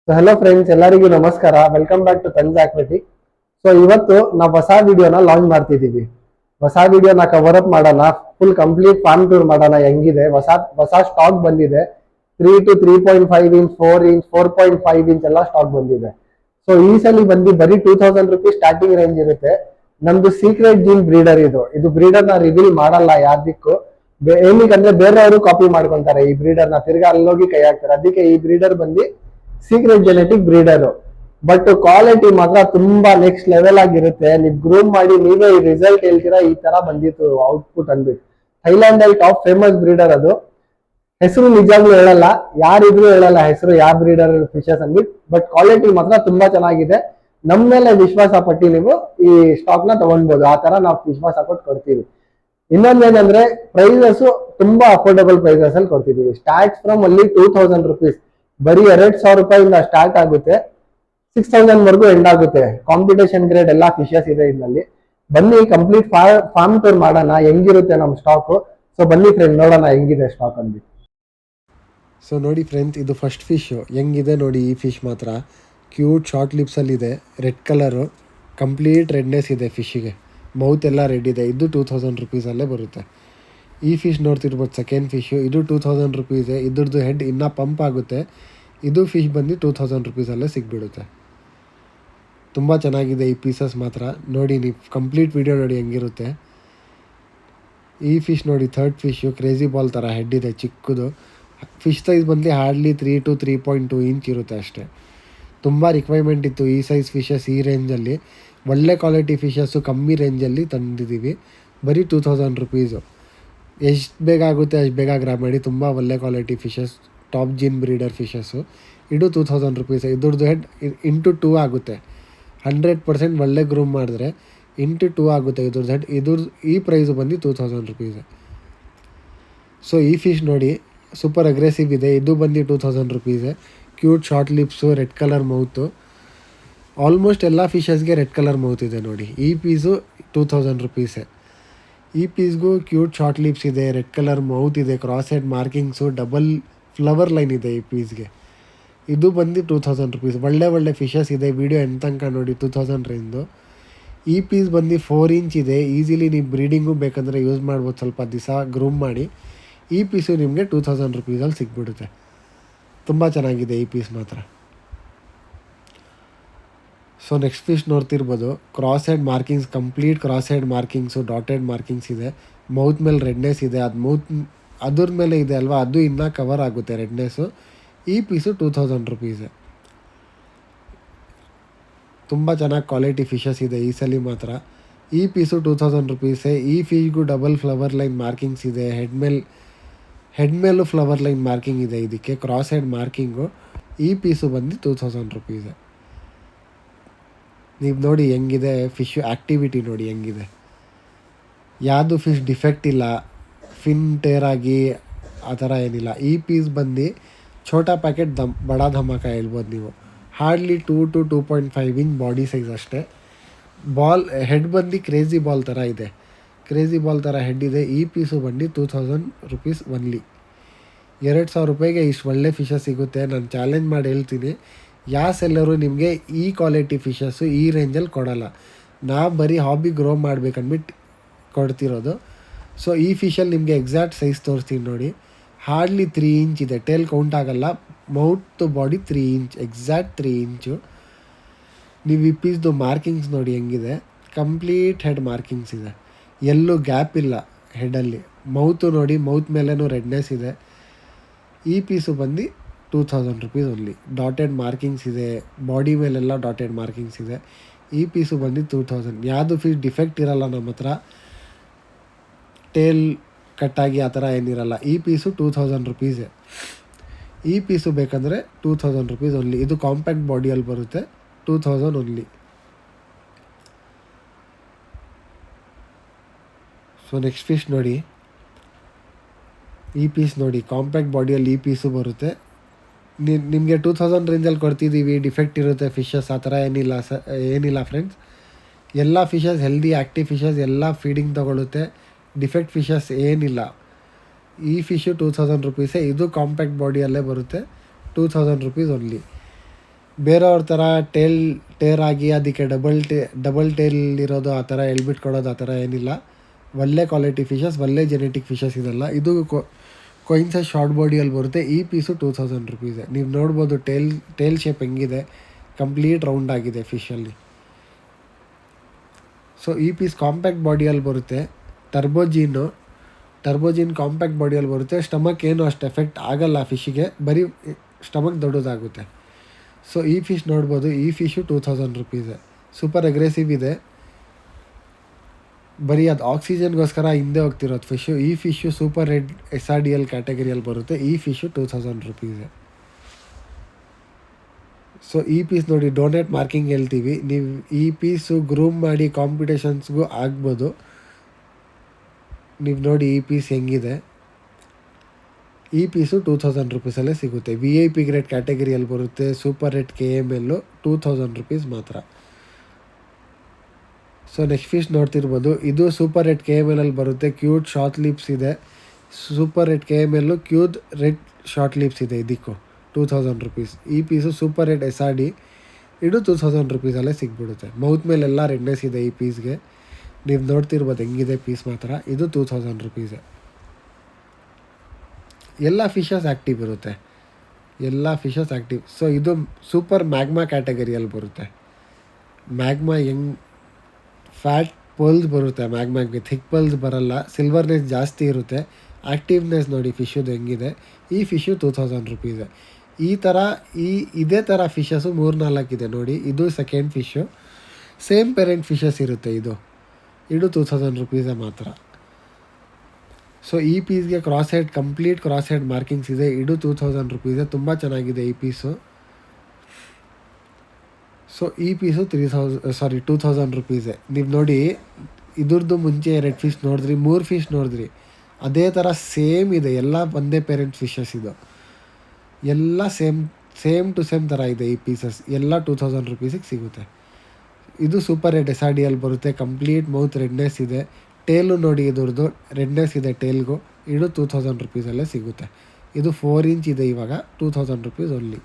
So hello friends, ಎಲ್ಲರಿಗೂ ನಮಸ್ಕಾರ. Welcome back to Tans aquatic. So ಇವತ್ತು ನಾವು ಹೊಸ ವಿಡಿಯೋನ ಲಾಂಚ್ ಮಾಡ್ತಿದ್ದೀವಿ. ಹೊಸ ವಿಡಿಯೋನ ಕವರ್ ಅಪ್ ಮಾಡೋಣ, ಫುಲ್ ಕಂಪ್ಲೀಟ್ ಫಾರ್ಮ್ ಟೂರ್ ಮಾಡೋಣ. ಹೆಂಗಿದೆ ಹೊಸ ಹೊಸ ಸ್ಟಾಕ್ ಬಂದಿದೆ. 3 to 3.5 ಇಂಚ್, 4 ಇಂಚ್, 4.5 ಇಂಚ್ ಎಲ್ಲ ಸ್ಟಾಕ್ ಬಂದಿದೆ. ಸೊ ಈ ಸಲ ಬಂದು ಬರೀ 2000 ರುಪೀಸ್ ಸ್ಟಾರ್ಟಿಂಗ್ ರೇಂಜ್ ಇರುತ್ತೆ. ನಮ್ದು ಸೀಕ್ರೆಟ್ ಜೀನ್ ಬ್ರೀಡರ್ ಇದು ಬ್ರೀಡರ್ ನ ರಿವೀಲ್ ಮಾಡಲ್ಲ ಯಾವ್ದಕ್ಕೂ. ಏನಕ್ಕಂದ್ರೆ ಬೇರೆಯವರು ಕಾಪಿ ಮಾಡ್ಕೊಂತಾರೆ ಈ ಬ್ರೀಡರ್ ನ, ತಿರ್ಗಾ ಅಲ್ಲೋಗಿ ಕೈ ಹಾಕ್ತಾರೆ. ಅದಕ್ಕೆ ಈ ಬ್ರೀಡರ್ ಬಂದು secret genetic breeder. But quality ಮಾತ್ರ ತುಂಬಾ ನೆಕ್ಸ್ಟ್ ಲೆವೆಲ್ ಆಗಿರುತ್ತೆ. ನೀವು ಗ್ರೂಮ್ ಮಾಡಿ ನೀವೇ ಈ ರಿಸಲ್ಟ್ ಹೇಳ್ತೀರಾ, ಈ ತರ ಬಂದಿತ್ತು ಔಟ್ಪುಟ್ ಅಂದ್ಬಿಟ್ಟು. ಥೈಲ್ಯಾಂಡ್ ಅಲ್ಲಿ ಟಾಪ್ ಫೇಮಸ್ ಬ್ರೀಡರ್ ಅದು. ಹೆಸರು ನಿಜಾಗ್ಲೂ ಹೇಳಲ್ಲ, ಯಾರಿದ್ರು ಹೇಳಲ್ಲ ಹೆಸರು ಯಾವ ಬ್ರೀಡರ್ ಫಿಶಸ್ ಅಂದ್ಬಿಟ್ಟು. ಬಟ್ ಕ್ವಾಲಿಟಿ ಮಾತ್ರ ತುಂಬಾ ಚೆನ್ನಾಗಿದೆ. ನಮ್ಮ ಮೇಲೆ ವಿಶ್ವಾಸ ಪಟ್ಟಿ ನೀವು ಈ ಸ್ಟಾಕ್ ನ ತಗೊಳ್ಬಹುದು. ಆ ತರ ನಾವು ವಿಶ್ವಾಸ ಕೊಟ್ಟು ಕೊಡ್ತೀವಿ. ಇನ್ನೊಂದೇನಂದ್ರೆ ಪ್ರೈಸಸ್ ತುಂಬಾ ಅಫೋರ್ಡಬಲ್ ಪ್ರೈಸಸ್ ಅಲ್ಲಿ ಕೊಡ್ತಿದೀವಿ. ಸ್ಟಾರ್ಟ್ ಫ್ರಮ್ ಅಲ್ಲಿ 2000 ರುಪೀಸ್, ಬರೀ 2000 ರೂಪಾಯಿಂದ ಸ್ಟಾರ್ಟ್ ಆಗುತ್ತೆ, 6000 ವರ್ಗೂ ಎಂಡ್ ಆಗುತ್ತೆ. ಕಾಂಪಿಟೇಷನ್ ಗ್ರೇಡ್ ಎಲ್ಲಾ ಫಿಶಸ್ ಇದೆ ಇದರಲ್ಲಿ. ಬನ್ನಿ ಕಂಪ್ಲೀಟ್ ಫಾರ್ಮ್ ಟೂರ್ ಮಾಡೋಣ, ಹೆಂಗಿರುತ್ತೆ ನಮ್ಮ ಸ್ಟಾಕ್. ಸೊ ಬನ್ನಿ ಫ್ರೆಂಡ್, ನೋಡೋಣ ಹೆಂಗಿದೆ ಸ್ಟಾಕ್ ಅಂದ್ಬಿಟ್ಟು. ಸೊ ನೋಡಿ ಫ್ರೆಂಡ್ಸ್, ಇದು ಫಸ್ಟ್ ಫಿಶು ಹೆಂಗಿದೆ ನೋಡಿ. ಈ ಫಿಶ್ ಮಾತ್ರ ಕ್ಯೂಟ್ ಶಾರ್ಟ್ ಲಿಪ್ಸಲ್ಲಿದೆ, ರೆಡ್ ಕಲರು, ಕಂಪ್ಲೀಟ್ ರೆಡ್ನೆಸ್ ಇದೆ ಫಿಶ್ಶಿಗೆ, ಮೌತ್ ಎಲ್ಲ ರೆಡ್ ಇದೆ. ಇದು 2000 ರುಪೀಸಲ್ಲೇ ಬರುತ್ತೆ. ಈ ಫಿಶ್ ನೋಡ್ತಿರ್ಬೋದು, ಸೆಕೆಂಡ್ ಫಿಶು, ಇದು 2000 ರುಪೀಸೇ. ಇದ್ರದ್ದು ಹೆಡ್ ಇನ್ನೂ ಪಂಪ್ ಆಗುತ್ತೆ. ಇದು ಫಿಶ್ ಬಂದು 2000 ರುಪೀಸಲ್ಲೇ ಸಿಗ್ಬಿಡುತ್ತೆ. ತುಂಬ ಚೆನ್ನಾಗಿದೆ ಈ ಪೀಸಸ್ ಮಾತ್ರ. ನೋಡಿ ನೀವು ಕಂಪ್ಲೀಟ್ ವಿಡಿಯೋ ನೋಡಿ ಹೆಂಗಿರುತ್ತೆ. ಈ ಫಿಶ್ ನೋಡಿ, ಥರ್ಡ್ ಫಿಶು, ಕ್ರೇಜಿ ಬಾಲ್ ಥರ ಹೆಡ್ ಇದೆ, ಚಿಕ್ಕದು. ಫಿಶ್ ಸೈಜ್ ಬಂದು ಹಾರ್ಡ್ಲಿ 3 to 3.2 ಇಂಚ್ ಇರುತ್ತೆ ಅಷ್ಟೇ. ತುಂಬ ರಿಕ್ವೈರ್ಮೆಂಟ್ ಇತ್ತು ಈ ಸೈಜ್ ಫಿಶಸ್ ಈ ರೇಂಜಲ್ಲಿ. ಒಳ್ಳೆ ಕ್ವಾಲಿಟಿ ಫಿಶಸ್ಸು ಕಮ್ಮಿ ರೇಂಜಲ್ಲಿ ತಂದಿದ್ದೀವಿ. ಬರೀ 2000 ರುಪೀಸು. ಎಷ್ಟು ಬೇಗ ಆಗುತ್ತೆ ಅಷ್ಟು ಬೇಗ ಗ್ರಾಬ್ ಮಾಡಿ. ತುಂಬ ಒಳ್ಳೆ quality fishes, top gene breeder fishes. ಇದು 2000 ರುಪೀಸ್. ಇದ್ರದ್ದು ಹೆಡ್ ಇಂಟು 2 ಆಗುತ್ತೆ. 100% ಒಳ್ಳೆ ಗ್ರೂಮ್ ಮಾಡಿದ್ರೆ ಇಂಟು 2 ಆಗುತ್ತೆ ಇದ್ರದ್ದು ಹೆಡ್. ಈ ಪ್ರೈಸು ಬಂದು 2000 ರುಪೀಸ್. ಸೊ ಈ ಫಿಶ್ ನೋಡಿ ಸೂಪರ್ ಅಗ್ರೆಸಿವ್ ಇದೆ. ಇದು ಬಂದು 2000 ರುಪೀಸೇ. Cute short lips, red colour mouth. Almost ಎಲ್ಲ ಫಿಶಸ್ಗೆ ರೆಡ್ ಕಲರ್ ಮೌತ್ ಇದೆ ನೋಡಿ. ಈ ಪೀಸು 2000 ರುಪೀಸೇ. ಈ ಪೀಸ್ಗೂ ಕ್ಯೂಟ್ ಶಾರ್ಟ್ ಲಿಪ್ಸ್ ಇದೆ, ರೆಡ್ ಕಲರ್ ಮೌತ್ ಇದೆ, cross head markings, double flower line ಇದೆ ಈ ಪೀಸ್ಗೆ. ಇದು ಬಂದು 2000 ರುಪೀಸ್. ಒಳ್ಳೆ ಫಿಶಸ್ ಇದೆ. ವಿಡಿಯೋ ಎಂತ ತನಕ ನೋಡಿ 2000 ರೇಂಜು. ಈ ಪೀಸ್ ಬಂದು 4 ಇಂಚ್ ಇದೆ. ಈಸಿಲಿ ನೀವು ಬ್ರೀಡಿಂಗು ಬೇಕಂದರೆ ಯೂಸ್ ಮಾಡ್ಬೋದು, ಸ್ವಲ್ಪ ದಿವಸ ಗ್ರೂಮ್ ಮಾಡಿ. ಈ ಪೀಸು ನಿಮಗೆ 2000 ರುಪೀಸಲ್ಲಿ ಸಿಗ್ಬಿಡುತ್ತೆ. ತುಂಬ ಚೆನ್ನಾಗಿದೆ ಈ ಪೀಸ್ ಮಾತ್ರ. ಸೊ ನೆಕ್ಸ್ಟ್ ಫಿಶ್ ನೋಡ್ತಿರ್ಬೋದು, cross head markings, complete cross head markings, dotted markings ಇದೆ. ಮೌತ್ ಮೇಲೆ ರೆಡ್ನೆಸ್ ಇದೆ. ಅದು ಮೌತ್ ಅದ್ರ ಮೇಲೆ ಇದೆ ಅಲ್ವಾ, ಅದು ಇನ್ನೂ ಕವರ್ ಆಗುತ್ತೆ ರೆಡ್ನೆಸ್ಸು. ಈ ಪೀಸು 2000 ರುಪೀಸೇ. ತುಂಬ ಚೆನ್ನಾಗಿ ಕ್ವಾಲಿಟಿ ಫಿಶಸ್ ಇದೆ ಈ ಸಲ ಮಾತ್ರ. ಈ ಪೀಸು 2000 ರುಪೀಸೇ. ಈ ಫಿಶ್ಗೂ ಡಬಲ್ ಫ್ಲವರ್ ಲೈನ್ ಮಾರ್ಕಿಂಗ್ಸ್ ಇದೆ. ಹೆಡ್ ಮೇಲೂ ಫ್ಲವರ್ ಲೈನ್ ಮಾರ್ಕಿಂಗ್ ಇದೆ ಇದಕ್ಕೆ, ಕ್ರಾಸ್ ಹೆಡ್ ಮಾರ್ಕಿಂಗು. ಈ ಪೀಸು ಬಂದು 2000 ರುಪೀಸೇ. ನೀವು ನೋಡಿ ಹೆಂಗಿದೆ ಫಿಶು ಆ್ಯಕ್ಟಿವಿಟಿ ನೋಡಿ ಹೆಂಗಿದೆ. ಯಾವುದು ಫಿಶ್ ಡಿಫೆಕ್ಟ್ ಇಲ್ಲ, ಫಿನ್ ಟೇರಾಗಿ ಆ ಥರ ಏನಿಲ್ಲ. ಈ ಪೀಸ್ ಬಂದು ಛೋಟಾ ಪ್ಯಾಕೆಟ್ ಬಡಾ ಧಮಾಕ ಹೇಳ್ಬೋದು ನೀವು. Hardly 2 to 2.5 inch body size ಅಷ್ಟೇ. ಬಾಲ್ ಹೆಡ್ ಬಂದು ಕ್ರೇಜಿ ಬಾಲ್ ಥರ ಇದೆ, ಕ್ರೇಜಿ ಬಾಲ್ ಥರ ಹೆಡ್ ಇದೆ. ಈ ಪೀಸು ಬಂದು 2000 ರುಪೀಸ್ ಒನ್ಲಿ. 2000 ರೂಪಾಯಿಗೆ ಇಷ್ಟು ಒಳ್ಳೆ ಫಿಶಸ್ ಸಿಗುತ್ತೆ. ನಾನು ಚಾಲೆಂಜ್ ಮಾಡಿ ಹೇಳ್ತೀನಿ, ಯಾವ ಸೆಲ್ಲರು ನಿಮಗೆ ಈ ಕ್ವಾಲಿಟಿ ಫಿಶಸ್ಸು ಈ ರೇಂಜಲ್ಲಿ ಕೊಡೋಲ್ಲ. ನಾವು ಬರೀ ಹಾಬಿ ಗ್ರೋ ಮಾಡ್ಬೇಕಂದ್ಬಿಟ್ಟು ಕೊಡ್ತಿರೋದು. ಸೊ ಈ ಫಿಶಲ್ಲಿ ನಿಮಗೆ ಎಕ್ಸಾಕ್ಟ್ ಸೈಜ್ ತೋರಿಸ್ತೀನಿ ನೋಡಿ. ಹಾರ್ಡ್ಲಿ 3 ಇಂಚ್ ಇದೆ, ಟೇಲ್ ಕೌಂಟ್ ಆಗಲ್ಲ. ಮೌತ್ ಬಾಡಿ 3 ಇಂಚ್, ಎಕ್ಸಾಕ್ಟ್ 3 ಇಂಚು. ನೀವು ಈ ಪೀಸ್ದು ಮಾರ್ಕಿಂಗ್ಸ್ ನೋಡಿ ಹೆಂಗಿದೆ. ಕಂಪ್ಲೀಟ್ ಹೆಡ್ ಮಾರ್ಕಿಂಗ್ಸ್ ಇದೆ, ಎಲ್ಲೂ ಗ್ಯಾಪ್ ಇಲ್ಲ ಹೆಡಲ್ಲಿ. ಮೌತು ನೋಡಿ, ಮೌತ್ ಮೇಲೇನೂ ರೆಡ್ನೆಸ್ ಇದೆ. ಈ ಪೀಸು ಬಂದು 2000 ರುಪೀಸ್ ಓನ್ಲಿ. ಡಾಟೆಡ್ ಮಾರ್ಕಿಂಗ್ಸ್ ಇದೆ, ಬಾಡಿ ಮೇಲೆಲ್ಲ ಡಾಟೆಡ್ ಮಾರ್ಕಿಂಗ್ಸ್ ಇದೆ. ಈ ಪೀಸು ಬಂದು 2000. ಯಾವುದು ಫಿಶ್ ಡಿಫೆಕ್ಟ್ ಇರಲ್ಲ ನಮ್ಮ ಹತ್ರ, ಟೇಲ್ ಕಟ್ಟಾಗಿ ಆ ಥರ ಏನಿರಲ್ಲ. ಈ ಪೀಸು 2000 ರುಪೀಸೇ. ಈ ಪೀಸು ಬೇಕಂದರೆ 2000 ರುಪೀಸ್ ಓನ್ಲಿ. ಇದು ಕಾಂಪ್ಯಾಕ್ಟ್ ಬಾಡಿಯಲ್ಲಿ ಬರುತ್ತೆ, 2000 ಓನ್ಲಿ. ಸೊ ನೆಕ್ಸ್ಟ್ ಫಿಶ್ ನೋಡಿ, ಈ ಪೀಸ್ ನೋಡಿ, ಕಾಂಪ್ಯಾಕ್ಟ್ ಬಾಡಿಯಲ್ಲಿ ಈ ಪೀಸು ಬರುತ್ತೆ. ನಿಮಗೆ 2000 ರೇಂಜಲ್ಲಿ ಕೊಡ್ತಿದ್ದೀವಿ. ಡಿಫೆಕ್ಟ್ ಇರುತ್ತೆ ಫಿಶಸ್ ಆ ಥರ ಏನಿಲ್ಲ ಫ್ರೆಂಡ್ಸ್. ಎಲ್ಲ ಫಿಶಸ್ ಹೆಲ್ದಿ ಆ್ಯಕ್ಟಿವ್ ಫಿಶಸ್, ಎಲ್ಲ ಫೀಡಿಂಗ್ ತೊಗೊಳುತ್ತೆ. ಡಿಫೆಕ್ಟ್ ಫಿಶಸ್ ಏನಿಲ್ಲ. ಈ ಫಿಶು 2000 ರುಪೀಸೇ. ಇದು ಕಾಂಪ್ಯಾಕ್ಟ್ ಬಾಡಿಯಲ್ಲೇ ಬರುತ್ತೆ, 2000 ರುಪೀಸ್ ಓನ್ಲಿ. ಬೇರೆಯವ್ರ ಥರ ಟೇರ್ ಆಗಿ ಅದಕ್ಕೆ ಡಬಲ್ ಟೇಲ್ ಇರೋದು ಆ ಥರ ಎಳ್ಬಿಟ್ಟು ಕೊಡೋದು ಆ ಥರ ಏನಿಲ್ಲ. ಒಳ್ಳೆ ಕ್ವಾಲಿಟಿ ಫಿಶಸ್, ಒಳ್ಳೆ ಜೆನೆಟಿಕ್ ಫಿಶಸ್ ಇದೆಲ್ಲ. ಇದು ಕೊಯಿನ್ಸಸ್ ಶಾರ್ಟ್ ಬಾಡಿಯಲ್ಲಿ ಬರುತ್ತೆ. ಈ ಪೀಸು 2000 ರುಪೀಸೆ. ನೀವು ನೋಡ್ಬೋದು ಟೇಲ್ ಶೇಪ್ ಹೆಂಗಿದೆ, ಕಂಪ್ಲೀಟ್ ರೌಂಡ್ ಆಗಿದೆ ಫಿಶಲ್ಲಿ. ಸೊ ಈ ಪೀಸ್ ಕಾಂಪ್ಯಾಕ್ಟ್ ಬಾಡಿಯಲ್ಲಿ ಬರುತ್ತೆ. ಟರ್ಬೋಜಿನ್ ಕಾಂಪ್ಯಾಕ್ಟ್ ಬಾಡಿಯಲ್ಲಿ ಬರುತ್ತೆ. ಸ್ಟಮಕ್ ಏನು ಅಷ್ಟು ಎಫೆಕ್ಟ್ ಆಗಲ್ಲ ಫಿಶ್ಶಿಗೆ, ಬರೀ ಸ್ಟಮಕ್ ದೊಡ್ಡದಾಗುತ್ತೆ. ಸೊ ಈ ಫಿಶ್ ನೋಡ್ಬೋದು, ಈ ಫಿಶು 2000 ರುಪೀಸೆ. ಸೂಪರ್ ಅಗ್ರೆಸಿವ್ ಇದೆ, ಬರೀ ಅದು ಆಕ್ಸಿಜನ್ಗೋಸ್ಕರ ಹಿಂದೆ ಹೋಗ್ತಿರೋದು ಫಿಶು. ಈ ಫಿಶು ಸೂಪರ್ ರೆಡ್ SRDL ಕ್ಯಾಟಗರಿಯಲ್ಲಿ ಬರುತ್ತೆ. ಈ ಫಿಶು 2000 ರುಪೀಸೆ. ಸೊ ಈ ಪೀಸ್ ನೋಡಿ ಡೋನೆಟ್ ಮಾರ್ಕಿಂಗ್ ಹೇಳ್ತೀವಿ. ನೀವು ಈ ಪೀಸು ಗ್ರೂಮ್ ಮಾಡಿ ಕಾಂಪಿಟೇಷನ್ಸ್ಗೂ ಆಗ್ಬೋದು. ನೀವು ನೋಡಿ ಈ ಪೀಸ್ ಹೆಂಗಿದೆ. ಈ ಪೀಸು 2000 ರುಪೀಸಲ್ಲೇ ಸಿಗುತ್ತೆ. VIP ಗ್ರೇಡ್ ಕ್ಯಾಟಗರಿಯಲ್ಲಿ ಬರುತ್ತೆ. ಸೂಪರ್ ರೆಡ್ KML 2000 ರುಪೀಸ್ ಮಾತ್ರ. ಸೊ ನೆಕ್ಸ್ಟ್ ಫಿಶ್ ನೋಡ್ತಿರ್ಬೋದು, ಇದು ಸೂಪರ್ ರೆಡ್ KML ಬರುತ್ತೆ. ಕ್ಯೂಟ್ ಶಾರ್ಟ್ ಲಿಪ್ಸ್ ಇದೆ. Super red KML cute red short lips ಇದೆ. ಇದಕ್ಕೂ 2000 ರುಪೀಸ್. ಈ ಪೀಸು ಸೂಪರ್ ರೆಡ್ SRD, ಇದು 2000 ರುಪೀಸಲ್ಲೇ ಸಿಗ್ಬಿಡುತ್ತೆ. ಮೌತ್ ಮೇಲೆಲ್ಲ ರೆಡ್ನೆಸ್ ಇದೆ ಈ ಪೀಸ್ಗೆ. ನೀವು ನೋಡ್ತಿರ್ಬೋದು ಹೆಂಗಿದೆ ಪೀಸ್ ಮಾತ್ರ. ಇದು 2000 ರುಪೀಸೆ. ಎಲ್ಲ ಫಿಶಸ್ ಆ್ಯಕ್ಟಿವ್ ಇರುತ್ತೆ, ಎಲ್ಲ ಫಿಶಸ್ ಆ್ಯಕ್ಟಿವ್. ಸೊ ಇದು ಸೂಪರ್ ಮ್ಯಾಗ್ಮಾ ಕ್ಯಾಟಗರಿಯಲ್ಲಿ ಬರುತ್ತೆ. ಮ್ಯಾಗ್ಮಾ ಹೆಂಗ್ ಫ್ಯಾಟ್ ಪಲ್ಸ್ ಬರುತ್ತೆ, ಮ್ಯಾಗ್ಮಾಗೆ ಥಿಕ್ ಪಲ್ಸ್ ಬರಲ್ಲ, ಸಿಲ್ವರ್ನೆಸ್ ಜಾಸ್ತಿ ಇರುತ್ತೆ. ಆ್ಯಕ್ಟಿವ್ನೆಸ್ ನೋಡಿ ಫಿಶದು ಹೆಂಗಿದೆ. ಈ ಫಿಶು 2000 ರುಪೀಸೆ. ಇದೇ ಥರ ಫಿಶಸ್ಸು 3-4 ಇದೆ ನೋಡಿ. ಇದು second fish, same parent fishes ಇರುತ್ತೆ. ಇದು 2000 ರುಪೀಸೆ ಮಾತ್ರ. ಸೊ ಈ ಪೀಸ್ಗೆ ಕಂಪ್ಲೀಟ್ ಕ್ರಾಸ್ ಹೆಡ್ ಮಾರ್ಕಿಂಗ್ಸ್ ಇದೆ. ಇದು 2000 ರುಪೀಸೆ. ತುಂಬ ಚೆನ್ನಾಗಿದೆ ಈ ಪೀಸು. ಸೊ ಈ ಪೀಸು 2000 ರುಪೀಸೆ. ನೀವು ನೋಡಿ ಇದ್ರದ್ದು ಮುಂಚೆ 2 ಫಿಶ್ ನೋಡಿದ್ರಿ, 3 ಫಿಶ್ ನೋಡಿದ್ರಿ, ಅದೇ ಥರ ಸೇಮ್ ಇದೆ. ಎಲ್ಲ ಒಂದೇ ಪೇರೆಂಟ್ ಫಿಶಸ್ ಇದು, ಎಲ್ಲ ಸೇಮ್ ಟು ಸೇಮ್ ಥರ ಇದೆ ಈ ಪೀಸಸ್. ಎಲ್ಲ 2000 ರುಪೀಸಿಗೆ ಸಿಗುತ್ತೆ. ಇದು ಸೂಪರ್ ರೆಡ್ SRDಯಲ್ಲಿ ಬರುತ್ತೆ. ಕಂಪ್ಲೀಟ್ ಮೌತ್ ರೆಡ್ನೆಸ್ ಇದೆ. ಟೇಲು ನೋಡಿ ಇದ್ರದ್ದು ರೆಡ್ನೆಸ್ ಇದೆ ಟೇಲ್ಗೂ. ಇದು 2000 ರುಪೀಸಲ್ಲೇ ಸಿಗುತ್ತೆ. ಇದು 4 ಇಂಚ್ ಇದೆ ಇವಾಗ, 2000 ರುಪೀಸ್ ಓನ್ಲಿ.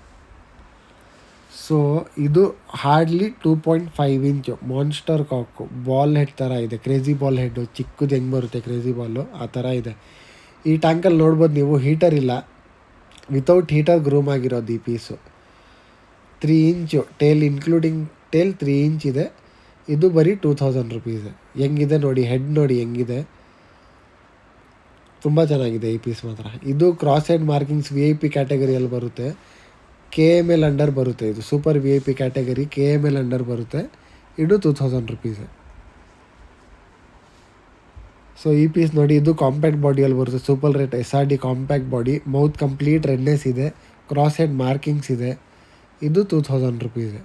ಸೊ ಇದು ಹಾರ್ಡ್ಲಿ 2.5 ಇಂಚು ಮಾನ್ಸ್ಟರ್ ಕಾಕು, ಬಾಲ್ ಹೆಡ್ ಥರ ಇದೆ. ಕ್ರೇಜಿ ಬಾಲ್ ಹೆಡ್ಡು ಚಿಕ್ಕದು ಹೆಂಗೆ ಬರುತ್ತೆ ಕ್ರೇಜಿ ಬಾಲು, ಆ ಥರ ಇದೆ. ಈ ಟ್ಯಾಂಕಲ್ಲಿ ನೋಡ್ಬೋದು ನೀವು, ಹೀಟರ್ ಇಲ್ಲ, ವಿತೌಟ್ ಹೀಟರ್ ಗ್ರೂಮ್ ಆಗಿರೋದು ಈ ಪೀಸು. 3 ಇಂಚು ಟೇಲ್, ಇನ್ಕ್ಲೂಡಿಂಗ್ ಟೇಲ್ 3 ಇಂಚ್ ಇದೆ. ಇದು ಬರೀ 2000 ರುಪೀಸೆ. ಹೆಂಗಿದೆ ನೋಡಿ, ಹೆಡ್ ನೋಡಿ ಹೆಂಗಿದೆ, ತುಂಬ ಚೆನ್ನಾಗಿದೆ ಈ ಪೀಸ್ ಮಾತ್ರ. ಇದು ಕ್ರಾಸ್ ಹೆಡ್ ಮಾರ್ಕಿಂಗ್ಸ್ VIP ಕ್ಯಾಟಗರಿಯಲ್ಲಿ ಬರುತ್ತೆ. KML ಅಂಡರ್ ಬರುತ್ತೆ. ಇದು super VIP category, KML under ಬರುತ್ತೆ. ಇದು 2000 ರುಪೀಸೆ. ಸೊ ಈ ಪೀಸ್ ನೋಡಿ, ಇದು ಕಾಂಪ್ಯಾಕ್ಟ್ ಬಾಡಿಯಲ್ಲಿ ಬರುತ್ತೆ. Super red SRD compact body, mouth complete redness ಇದೆ, ಕ್ರಾಸ್ ಹೆಡ್ ಮಾರ್ಕಿಂಗ್ಸ್ ಇದೆ. ಇದು 2000 ರುಪೀಸೆ.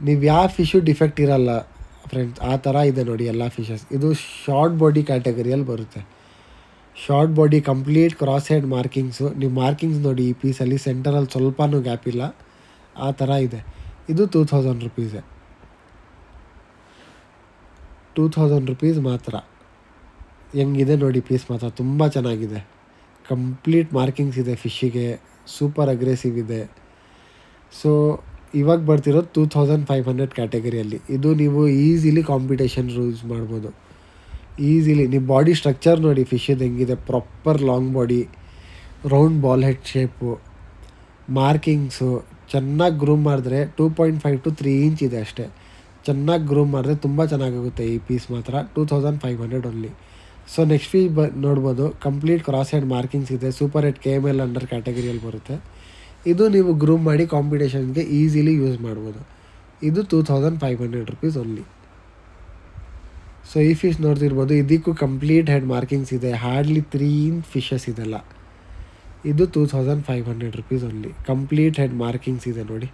ನೀವು ಯಾವ ಫಿಶು ಡಿಫೆಕ್ಟ್ ಇರಲ್ಲ ಫ್ರೆಂಡ್ಸ್, ಆ ಥರ ಇದೆ ನೋಡಿ ಎಲ್ಲ ಫಿಶಸ್. ಇದು ಶಾರ್ಟ್ ಬಾಡಿ ಕ್ಯಾಟಗರಿಯಲ್ಲಿ ಬರುತ್ತೆ. Short body complete cross head markings. ನೀವು ಮಾರ್ಕಿಂಗ್ಸ್ ನೋಡಿ ಈ ಪೀಸಲ್ಲಿ ಸೆಂಟರಲ್ಲಿ ಸ್ವಲ್ಪನೂ ಗ್ಯಾಪ್ ಇಲ್ಲ, ಆ ಥರ ಇದೆ. ಇದು 2000 ರುಪೀಸೆ. 2000 ರುಪೀಸ್ ಮಾತ್ರ. ಹೆಂಗಿದೆ ನೋಡಿ ಪೀಸ್ ಮಾತ್ರ, ತುಂಬ ಚೆನ್ನಾಗಿದೆ. ಕಂಪ್ಲೀಟ್ ಮಾರ್ಕಿಂಗ್ಸ್ ಇದೆ ಫಿಶ್ಶಿಗೆ, ಸೂಪರ್ ಅಗ್ರೆಸಿವ್ ಇದೆ. ಸೊ ಇವಾಗ ಬರ್ತಿರೋದು 2500 ಕ್ಯಾಟಗರಿಯಲ್ಲಿ. ಇದು ನೀವು ಈಸಿಲಿ ಕಾಂಪಿಟೇಷನ್ ಯೂಸ್ ಮಾಡ್ಬೋದು ಈಸಿಲಿ. ನೀವು ಬಾಡಿ ಸ್ಟ್ರಕ್ಚರ್ ನೋಡಿ ಫಿಶ್ಶದು ಹೆಂಗಿದೆ, proper long body, round ball head shape, markings. ಚೆನ್ನಾಗಿ ಗ್ರೂಮ್ ಮಾಡಿದ್ರೆ 2.5 to 3 ಇಂಚ್ ಇದೆ ಅಷ್ಟೇ. ಚೆನ್ನಾಗಿ ಗ್ರೂಮ್ ಮಾಡಿದ್ರೆ ತುಂಬ ಚೆನ್ನಾಗಾಗುತ್ತೆ ಈ ಪೀಸ್ ಮಾತ್ರ. 2500 ಓನ್ಲಿ. ಸೊ ನೆಕ್ಸ್ಟ್ ಫೀಸ್ ನೋಡ್ಬೋದು, ಕಂಪ್ಲೀಟ್ ಕ್ರಾಸ್ ಹೆಡ್ ಮಾರ್ಕಿಂಗ್ಸ್ ಇದೆ. ಸೂಪರ್ ಹೆಡ್ KML ಅಂಡರ್ ಕ್ಯಾಟಗರಿಯಲ್ಲಿ ಬರುತ್ತೆ. ಇದು ನೀವು ಗ್ರೂಮ್ ಮಾಡಿ ಕಾಂಪಿಟೇಷನ್ಗೆ ಈಸಿಲಿ ಯೂಸ್ ಮಾಡ್ಬೋದು. ಇದು 2500 ರುಪೀಸ್ ಓನ್ಲಿ. ಸೊ ಈ ಫಿಶ್ ನೋಡ್ತಿರ್ಬೋದು, ಇದಕ್ಕೂ ಕಂಪ್ಲೀಟ್ ಹೆಡ್ ಮಾರ್ಕಿಂಗ್ಸ್ ಇದೆ. ಹಾರ್ಡ್ಲಿ 3 ಇಂಚ್ ಫಿಶಸ್ ಇದೆಲ್ಲ. ಇದು 2500 rupees only. Complete head markings ಇದೆ ನೋಡಿ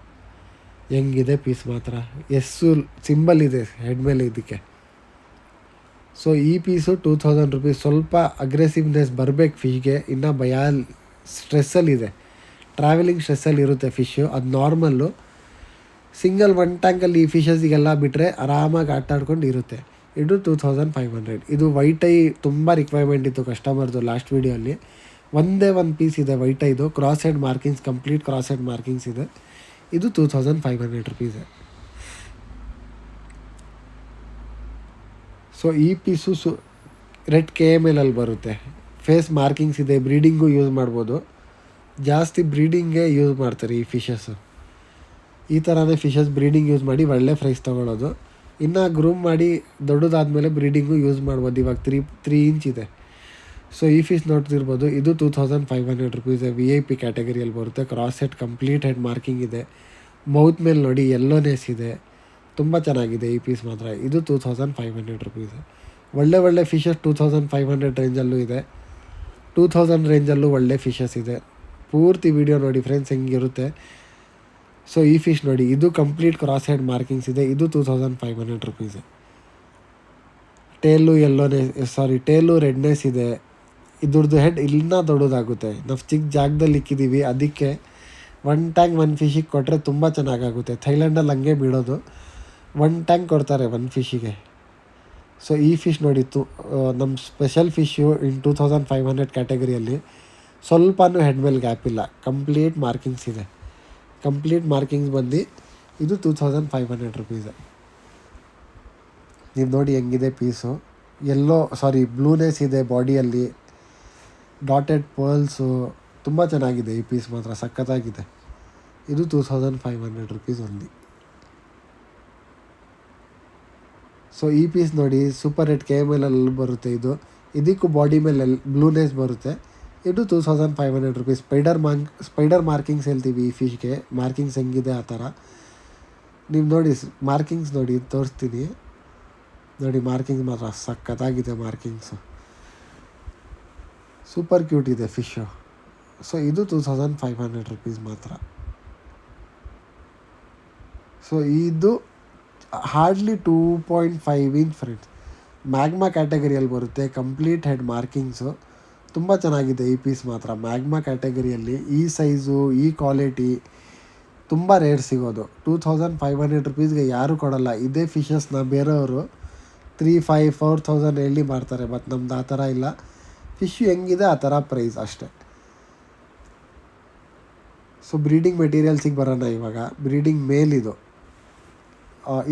ಹೆಂಗಿದೆ ಪೀಸ್ ಮಾತ್ರ. ಸಿಂಬಲ್ ಇದೆ ಹೆಡ್ ಮೇಲೆ ಇದಕ್ಕೆ. ಸೊ ಈ ಪೀಸು 2000 ರುಪೀಸ್. ಸ್ವಲ್ಪ ಅಗ್ರೆಸಿವ್ನೆಸ್ ಬರಬೇಕು ಫಿಶ್ಗೆ, ಇನ್ನು ಸ್ಟ್ರೆಸ್ಸಲ್ಲಿದೆ, ಟ್ರಾವೆಲಿಂಗ್ ಸ್ಟ್ರೆಸ್ಸಲ್ಲಿ ಇರುತ್ತೆ ಫಿಶ್ಶು, ಅದು ನಾರ್ಮಲ್ಲು. ಸಿಂಗಲ್ 1 ಟ್ಯಾಂಕಲ್ಲಿ ಈ ಫಿಶಸ್ಸಿಗೆಲ್ಲ ಬಿಟ್ಟರೆ ಆರಾಮಾಗಿ ಆಟ ಆಡ್ಕೊಂಡು ಇರುತ್ತೆ. ಇದು 2500. ಇದು ವೈಟ್ ಐ ತುಂಬ ರಿಕ್ವೈರ್ಮೆಂಟ್ ಇತ್ತು ಕಸ್ಟಮರ್ದು ಲಾಸ್ಟ್ ವೀಡಿಯೋಲ್ಲಿ. ಒಂದೇ ಒಂದು ಪೀಸ್ ಇದೆ ವೈಟ್ ಐದು, cross head markings, complete cross head markings ಇದೆ. ಇದು 2500 ರುಪೀಸ್. ಸೊ ಈ ಪೀಸು ರೆಡ್ KML ಅಲ್ಲಿ ಬರುತ್ತೆ. ಫೇಸ್ ಮಾರ್ಕಿಂಗ್ಸ್ ಇದೆ, ಬ್ರೀಡಿಂಗು ಯೂಸ್ ಮಾಡ್ಬೋದು. ಜಾಸ್ತಿ ಬ್ರೀಡಿಂಗ್ಗೆ ಯೂಸ್ ಮಾಡ್ತಾರೆ ಈ ಫಿಶಸ್ಸು. ಈ ಥರನೇ ಫಿಶಸ್ ಬ್ರೀಡಿಂಗ್ ಯೂಸ್ ಮಾಡಿ ಒಳ್ಳೆ ಪ್ರೈಸ್ ತೊಗೊಳೋದು. ಇನ್ನು ಗ್ರೂಮ್ ಮಾಡಿ ದೊಡ್ಡದಾದಮೇಲೆ ಬ್ರೀಡಿಂಗು ಯೂಸ್ ಮಾಡ್ಬೋದು. ಇವಾಗ 3 ಇಂಚ್ ಇದೆ. ಸೊ ಈ ಫಿಶ್ ನೋಡ್ತಿರ್ಬೋದು, ಇದು 2500 ರುಪೀಸ್. VIP ಕ್ಯಾಟಗರಿಯಲ್ಲಿ ಬರುತ್ತೆ. Cross set complete head marking ಇದೆ. ಮೌತ್ ಮೇಲೆ ನೋಡಿ ಯೆಲ್ಲೋನೆಸ್ ಇದೆ. ತುಂಬ ಚೆನ್ನಾಗಿದೆ ಈ ಪೀಸ್ ಮಾತ್ರ. ಇದು 2500 ರುಪೀಸ್. ಒಳ್ಳೆ ಫಿಶಸ್ 2500 ರೇಂಜಲ್ಲೂ ಇದೆ, 2000 ರೇಂಜಲ್ಲೂ ಒಳ್ಳೆ ಫಿಶಸ್ ಇದೆ. ಪೂರ್ತಿ ವಿಡಿಯೋ ನೋಡಿ ಫ್ರೆಂಡ್ಸ್ ಹೆಂಗಿರುತ್ತೆ. ಸೊ ಈ ಫಿಶ್ ನೋಡಿ, ಇದು ಕಂಪ್ಲೀಟ್ ಕ್ರಾಸ್ ಹೆಡ್ ಮಾರ್ಕಿಂಗ್ಸ್ ಇದೆ. ಇದು 2500 ರುಪೀಸ್. ಟೇಲು ರೆಡ್ನೆಸ್ ಇದೆ. ಇದ್ರದ್ದು ಹೆಡ್ ಇನ್ನೂ ದೊಡ್ಡದಾಗುತ್ತೆ. ನಾವು ಚಿಕ್ಕ ಜಾಗದಲ್ಲಿ ಇಕ್ಕಿದ್ದೀವಿ, ಅದಕ್ಕೆ 1 ಟ್ಯಾಂಕ್ 1 ಫಿಶಿಗೆ ಕೊಟ್ಟರೆ ತುಂಬ ಚೆನ್ನಾಗಾಗುತ್ತೆ. ಥೈಲ್ಯಾಂಡಲ್ಲಿ ಹಂಗೆ ಬಿಡೋದು, 1 ಟ್ಯಾಂಕ್ ಕೊಡ್ತಾರೆ 1 ಫಿಶಿಗೆ. ಸೊ ಈ ಫಿಶ್ ನೋಡಿತ್ತು ನಮ್ಮ ಸ್ಪೆಷಲ್ ಫಿಶ್ಶು ಇನ್ 2500 ಕ್ಯಾಟಗರಿಯಲ್ಲಿ ಸ್ವಲ್ಪನೂ ಹೆಡ್ ಮೇಲೆ ಗ್ಯಾಪ್ ಇಲ್ಲ. ಕಂಪ್ಲೀಟ್ ಮಾರ್ಕಿಂಗ್ಸ್ ಇದೆ. ಕಂಪ್ಲೀಟ್ ಮಾರ್ಕಿಂಗ್ಸ್ ಬಂದು ಇದು 2500 ರುಪೀಸ್. ನೀವು ನೋಡಿ ಹೆಂಗಿದೆ ಪೀಸು. ಬ್ಲೂನೆಸ್ ಇದೆ ಬಾಡಿಯಲ್ಲಿ, ಡಾಟೆಡ್ ಪರ್ಲ್ಸು. ತುಂಬ ಚೆನ್ನಾಗಿದೆ ಈ ಪೀಸ್ ಮಾತ್ರ, ಸಖತ್ತಾಗಿದೆ. ಇದು 2500 ರುಪೀಸ್ ಓನ್ಲಿ. ಸೊ ಈ ಪೀಸ್ ನೋಡಿ, ಸೂಪರ್ ರೆಡ್ KML ಅಲ್ಲಿ ಬರುತ್ತೆ. ಇದಕ್ಕೂ ಬಾಡಿ ಮೇಲೆ ಬ್ಲೂನೆಸ್ ಬರುತ್ತೆ. ಇದು 2500 ರುಪೀಸ್. ಸ್ಪೈಡರ್ ಮಾರ್ಕಿಂಗ್ಸ್ ಹೇಳ್ತೀವಿ ಈ ಫಿಶ್ಗೆ. ಮಾರ್ಕಿಂಗ್ಸ್ ಹೆಂಗಿದೆ ಆ ಥರ ನೀವು ನೋಡಿ. ಮಾರ್ಕಿಂಗ್ಸ್ ನೋಡಿ, ತೋರಿಸ್ತೀನಿ ನೋಡಿ. ಮಾರ್ಕಿಂಗ್ಸ್ ಮಾತ್ರ ಸಖತ್ತಾಗಿದೆ ಮಾರ್ಕಿಂಗ್ಸು. ಸೂಪರ್ ಕ್ಯೂಟ್ ಇದೆ ಫಿಶ್ಶು. ಸೊ ಇದು 2500 ರುಪೀಸ್ ಮಾತ್ರ. ಸೊ ಇದು ಹಾರ್ಡ್ಲಿ 2.5 ಇಂಚ್ ಫ್ರೆಂಡ್ಸ್. ಮ್ಯಾಗ್ಮಾ ಕ್ಯಾಟಗರಿಯಲ್ಲಿ ಬರುತ್ತೆ. Complete head markings. ತುಂಬ ಚೆನ್ನಾಗಿದೆ ಈ ಪೀಸ್ ಮಾತ್ರ. ಮ್ಯಾಗ್ಮಾ ಕ್ಯಾಟಗರಿಯಲ್ಲಿ ಈ ಸೈಜು, ಈ ಕ್ವಾಲಿಟಿ ತುಂಬ ರೇರ್ ಸಿಗೋದು. 2500 ರುಪೀಸ್ಗೆ ಯಾರೂ ಕೊಡೋಲ್ಲ. ಇದೇ ಫಿಶಸ್ನ ಬೇರೆಯವರು 3,500-4,000 ಹೇಳಿ ಮಾಡ್ತಾರೆ. ಬಟ್ ನಮ್ದು ಆ ಥರ ಇಲ್ಲ. ಫಿಶ್ಶು ಹೆಂಗಿದೆ ಆ ಥರ ಪ್ರೈಸ್ ಅಷ್ಟೇ. ಸೊ ಬ್ರೀಡಿಂಗ್ ಮೆಟೀರಿಯಲ್ಸಿಗೆ ಬರೋಣ ಇವಾಗ. ಬ್ರೀಡಿಂಗ್ ಮೇಲಿದು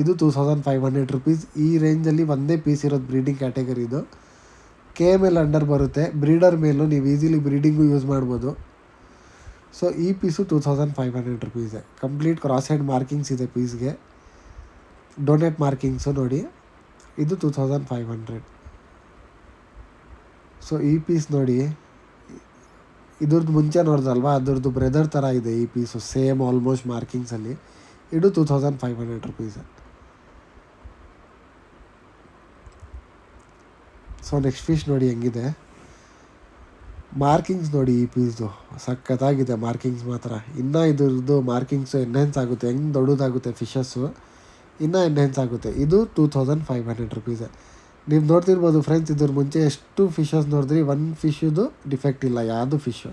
ಇದು 2500 ರುಪೀಸ್. ಈ ರೇಂಜಲ್ಲಿ ಒಂದೇ ಪೀಸ್ ಇರೋದು ಬ್ರೀಡಿಂಗ್ ಕ್ಯಾಟಗರಿದು. KML ಅಂಡರ್ ಬರುತ್ತೆ. ಬ್ರೀಡರ್ ಮೇಲೂ ನೀವು ಈಸಿಲಿ ಬ್ರೀಡಿಂಗು ಯೂಸ್ ಮಾಡ್ಬೋದು. ಸೊ ಈ ಪೀಸು 2500 ರುಪೀಸೆ. ಕಂಪ್ಲೀಟ್ ಕ್ರಾಸ್ ಹೆಡ್ ಮಾರ್ಕಿಂಗ್ಸ್ ಇದೆ ಪೀಸ್ಗೆ, ಡೊನೆಟ್ ಮಾರ್ಕಿಂಗ್ಸು ನೋಡಿ. ಇದು 2500. ಸೊ ಈ ಪೀಸ್ ನೋಡಿ, ಇದ್ರದ್ದು ಮುಂಚೆ ನೋಡಿದ್ರಲ್ವ, ಅದ್ರದ್ದು ಬ್ರದರ್ ಥರ ಇದೆ ಈ ಪೀಸು. Same almost ಮಾರ್ಕಿಂಗ್ಸಲ್ಲಿ. ಇದು 2500 ರುಪೀಸ್. ಸೊ ನೆಕ್ಸ್ಟ್ ಫಿಶ್ ನೋಡಿ ಹೆಂಗಿದೆ. ಮಾರ್ಕಿಂಗ್ಸ್ ನೋಡಿ ಈ ಪೀಸ್ದು, ಸಖತ್ತಾಗಿದೆ ಮಾರ್ಕಿಂಗ್ಸ್ ಮಾತ್ರ. ಇನ್ನೂ ಇದ್ರದ್ದು ಮಾರ್ಕಿಂಗ್ಸು ಎನ್ಹೆನ್ಸ್ ಆಗುತ್ತೆ. ಹೆಂಗೆ ದೊಡ್ಡದಾಗುತ್ತೆ ಫಿಶಸ್ಸು, ಇನ್ನೂ ಎನ್ಹೆನ್ಸ್ ಆಗುತ್ತೆ. ಇದು 2500 ರುಪೀಸೆ. ನೀವು ನೋಡ್ತಿರ್ಬೋದು ಫ್ರೆಂಡ್ಸ್, ಇದ್ರ ಮುಂಚೆ ಎಷ್ಟು ಫಿಶಸ್ ನೋಡಿದ್ರಿ, 1 ಫಿಶದು ಡಿಫೆಕ್ಟ್ ಇಲ್ಲ ಯಾವುದು ಫಿಶು.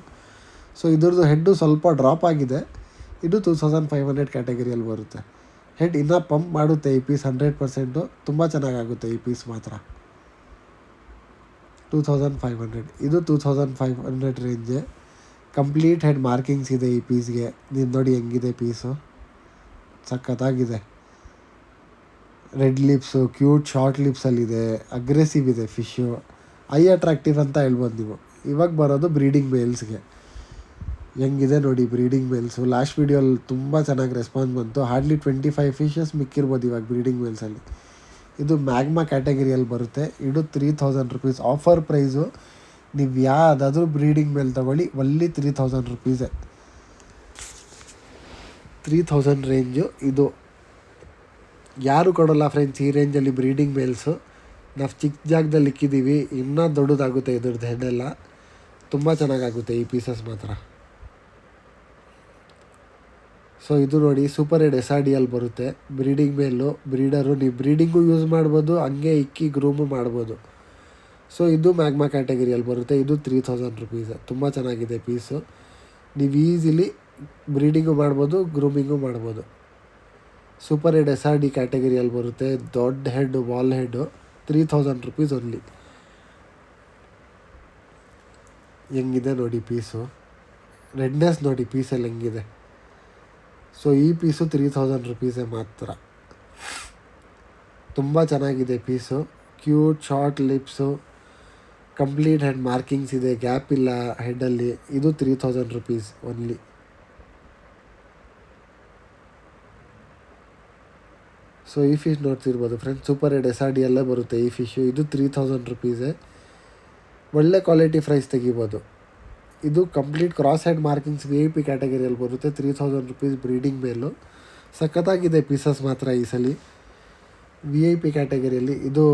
ಸೊ ಇದ್ರದ್ದು ಹೆಡ್ಡು ಸ್ವಲ್ಪ ಡ್ರಾಪ್ ಆಗಿದೆ. ಇದು 2500 ಕ್ಯಾಟಗರಿಯಲ್ಲಿ ಬರುತ್ತೆ. ಹೆಡ್ ಇನ್ನೂ ಪಂಪ್ ಮಾಡುತ್ತೆ ಈ ಪೀಸ್ 100%. ತುಂಬ ಚೆನ್ನಾಗಾಗುತ್ತೆ ಈ ಪೀಸ್ ಮಾತ್ರ. 2500. ಇದು 2500 ರೇಂಜೆ. ಕಂಪ್ಲೀಟ್ ಹೆಡ್ ಮಾರ್ಕಿಂಗ್ಸ್ ಇದೆ ಈ ಪೀಸ್ಗೆ. ನೀವು ನೋಡಿ ಹೆಂಗಿದೆ ಪೀಸು, ಸಖತ್ತಾಗಿದೆ. ರೆಡ್ ಲಿಪ್ಸು, ಕ್ಯೂಟ್ ಶಾರ್ಟ್ ಲಿಪ್ಸಲ್ಲಿದೆ. ಅಗ್ರೆಸಿವ್ ಇದೆ ಫಿಶ್ಶು. ಐ ಅಟ್ರಾಕ್ಟಿವ್ ಅಂತ ಹೇಳ್ಬೋದು ನೀವು. ಇವಾಗ ಬರೋದು ಬ್ರೀಡಿಂಗ್ ಮೇಲ್ಸ್ಗೆ. ಹೆಂಗಿದೆ ನೋಡಿ ಬ್ರೀಡಿಂಗ್ ಮೇಲ್ಸು. ಲಾಸ್ಟ್ ವೀಡಿಯೋಲ್ಲಿ ತುಂಬ ಚೆನ್ನಾಗಿ ರೆಸ್ಪಾನ್ಸ್ ಬಂತು. ಹಾರ್ಡ್ಲಿ 25 ಫಿಶಸ್ ಮಿಕ್ಕಿರ್ಬೋದು ಇವಾಗ ಬ್ರೀಡಿಂಗ್ ಮೇಲ್ಸಲ್ಲಿ. ಇದು ಮ್ಯಾಗ್ಮಾ ಕ್ಯಾಟಗರಿಯಲ್ಲಿ ಬರುತ್ತೆ. ಇದು 3000 ರುಪೀಸ್ ಆಫರ್ ಪ್ರೈಸು. ನೀವು ಯಾವುದಾದ್ರೂ ಬ್ರೀಡಿಂಗ್ ಮೇಲ್ ತೊಗೊಳ್ಳಿ, ಒಲ್ಲಿ 3000 ರುಪೀಸೇ. 3000 ರೇಂಜು. ಇದು ಯಾರು ಕೊಡೋಲ್ಲ ಫ್ರೆಂಡ್ಸ್ ಈ ರೇಂಜಲ್ಲಿ ಬ್ರೀಡಿಂಗ್ ಮೇಲ್ಸು. ನಾವು ಚಿಕ್ಕ ಜಾಗದಲ್ಲಿ ಇಕ್ಕಿದ್ದೀವಿ, ಇನ್ನೂ ದೊಡ್ಡದಾಗುತ್ತೆ ಇದ್ರದ್ದು ಹೆಡ್ಡೆಲ್ಲ. ತುಂಬ ಚೆನ್ನಾಗಾಗುತ್ತೆ ಈ ಪೀಸಸ್ ಮಾತ್ರ. ಸೊ ಇದು ನೋಡಿ, ಸೂಪರ್ ಹೆಡ್ SRDಯಲ್ಲಿ ಬರುತ್ತೆ. ಬ್ರೀಡಿಂಗ್ ಮೇಲು, ಬ್ರೀಡರು. ನೀವು ಬ್ರೀಡಿಂಗು ಯೂಸ್ ಮಾಡ್ಬೋದು, ಹಂಗೆ ಇಕ್ಕಿ ಗ್ರೂಮು ಮಾಡ್ಬೋದು. ಸೊ ಇದು ಮ್ಯಾಗ್ಮಾ ಕ್ಯಾಟಗರಿಯಲ್ಲಿ ಬರುತ್ತೆ. ಇದು 3000 ರುಪೀಸ್. ತುಂಬ ಚೆನ್ನಾಗಿದೆ ಪೀಸು. ನೀವು ಈಸಿಲಿ ಬ್ರೀಡಿಂಗು ಮಾಡ್ಬೋದು, ಗ್ರೂಮಿಂಗು ಮಾಡ್ಬೋದು. ಸೂಪರ್ ಹೆಡ್ SRD ಕ್ಯಾಟಗರಿಯಲ್ಲಿ ಬರುತ್ತೆ. ದೊಡ್ಡ head, wall head. 3000 rupees only. ಹೆಂಗಿದೆ ನೋಡಿ ಪೀಸು. ರೆಡ್ನೆಸ್ ನೋಡಿ ಪೀಸಲ್ಲಿ ಹೆಂಗಿದೆ. ಸೊ ಈ ಪೀಸು 3000 ರುಪೀಸೇ ಮಾತ್ರ. ತುಂಬ ಚೆನ್ನಾಗಿದೆ piece. Cute short lips, complete head markings ಇದೆ, ಗ್ಯಾಪ್ ಇಲ್ಲ ಹೆಡ್ಡಲ್ಲಿ. ಇದು 3000 ರುಪೀಸ್ ಓನ್ಲಿ. ಸೊ ಈ ಫಿಶ್ ನೋಡ್ತಿರ್ಬೋದು ಫ್ರೆಂಡ್ಸ್, ಸೂಪರ್ ರೆಡ್ SRD ಎಲ್ಲ ಬರುತ್ತೆ ಈ ಫಿಶ್ಶು. ಇದು 3000 ರುಪೀಸೇ. ಒಳ್ಳೆ ಕ್ವಾಲಿಟಿ ಪ್ರೈಸ್ ತೆಗಿಬೋದು. ಇದು complete cross head markings VIP ಕ್ಯಾಟಗರಿಯಲ್ಲಿ ಬರುತ್ತೆ. 3000 ರುಪೀಸ್ ಬ್ರೀಡಿಂಗ್ ಮೇಲು. ಸಖತ್ತಾಗಿದೆ ಪೀಸಸ್ ಮಾತ್ರ ಈ ಸಲ VIP ಕ್ಯಾಟಗರಿಯಲ್ಲಿ. ಇದು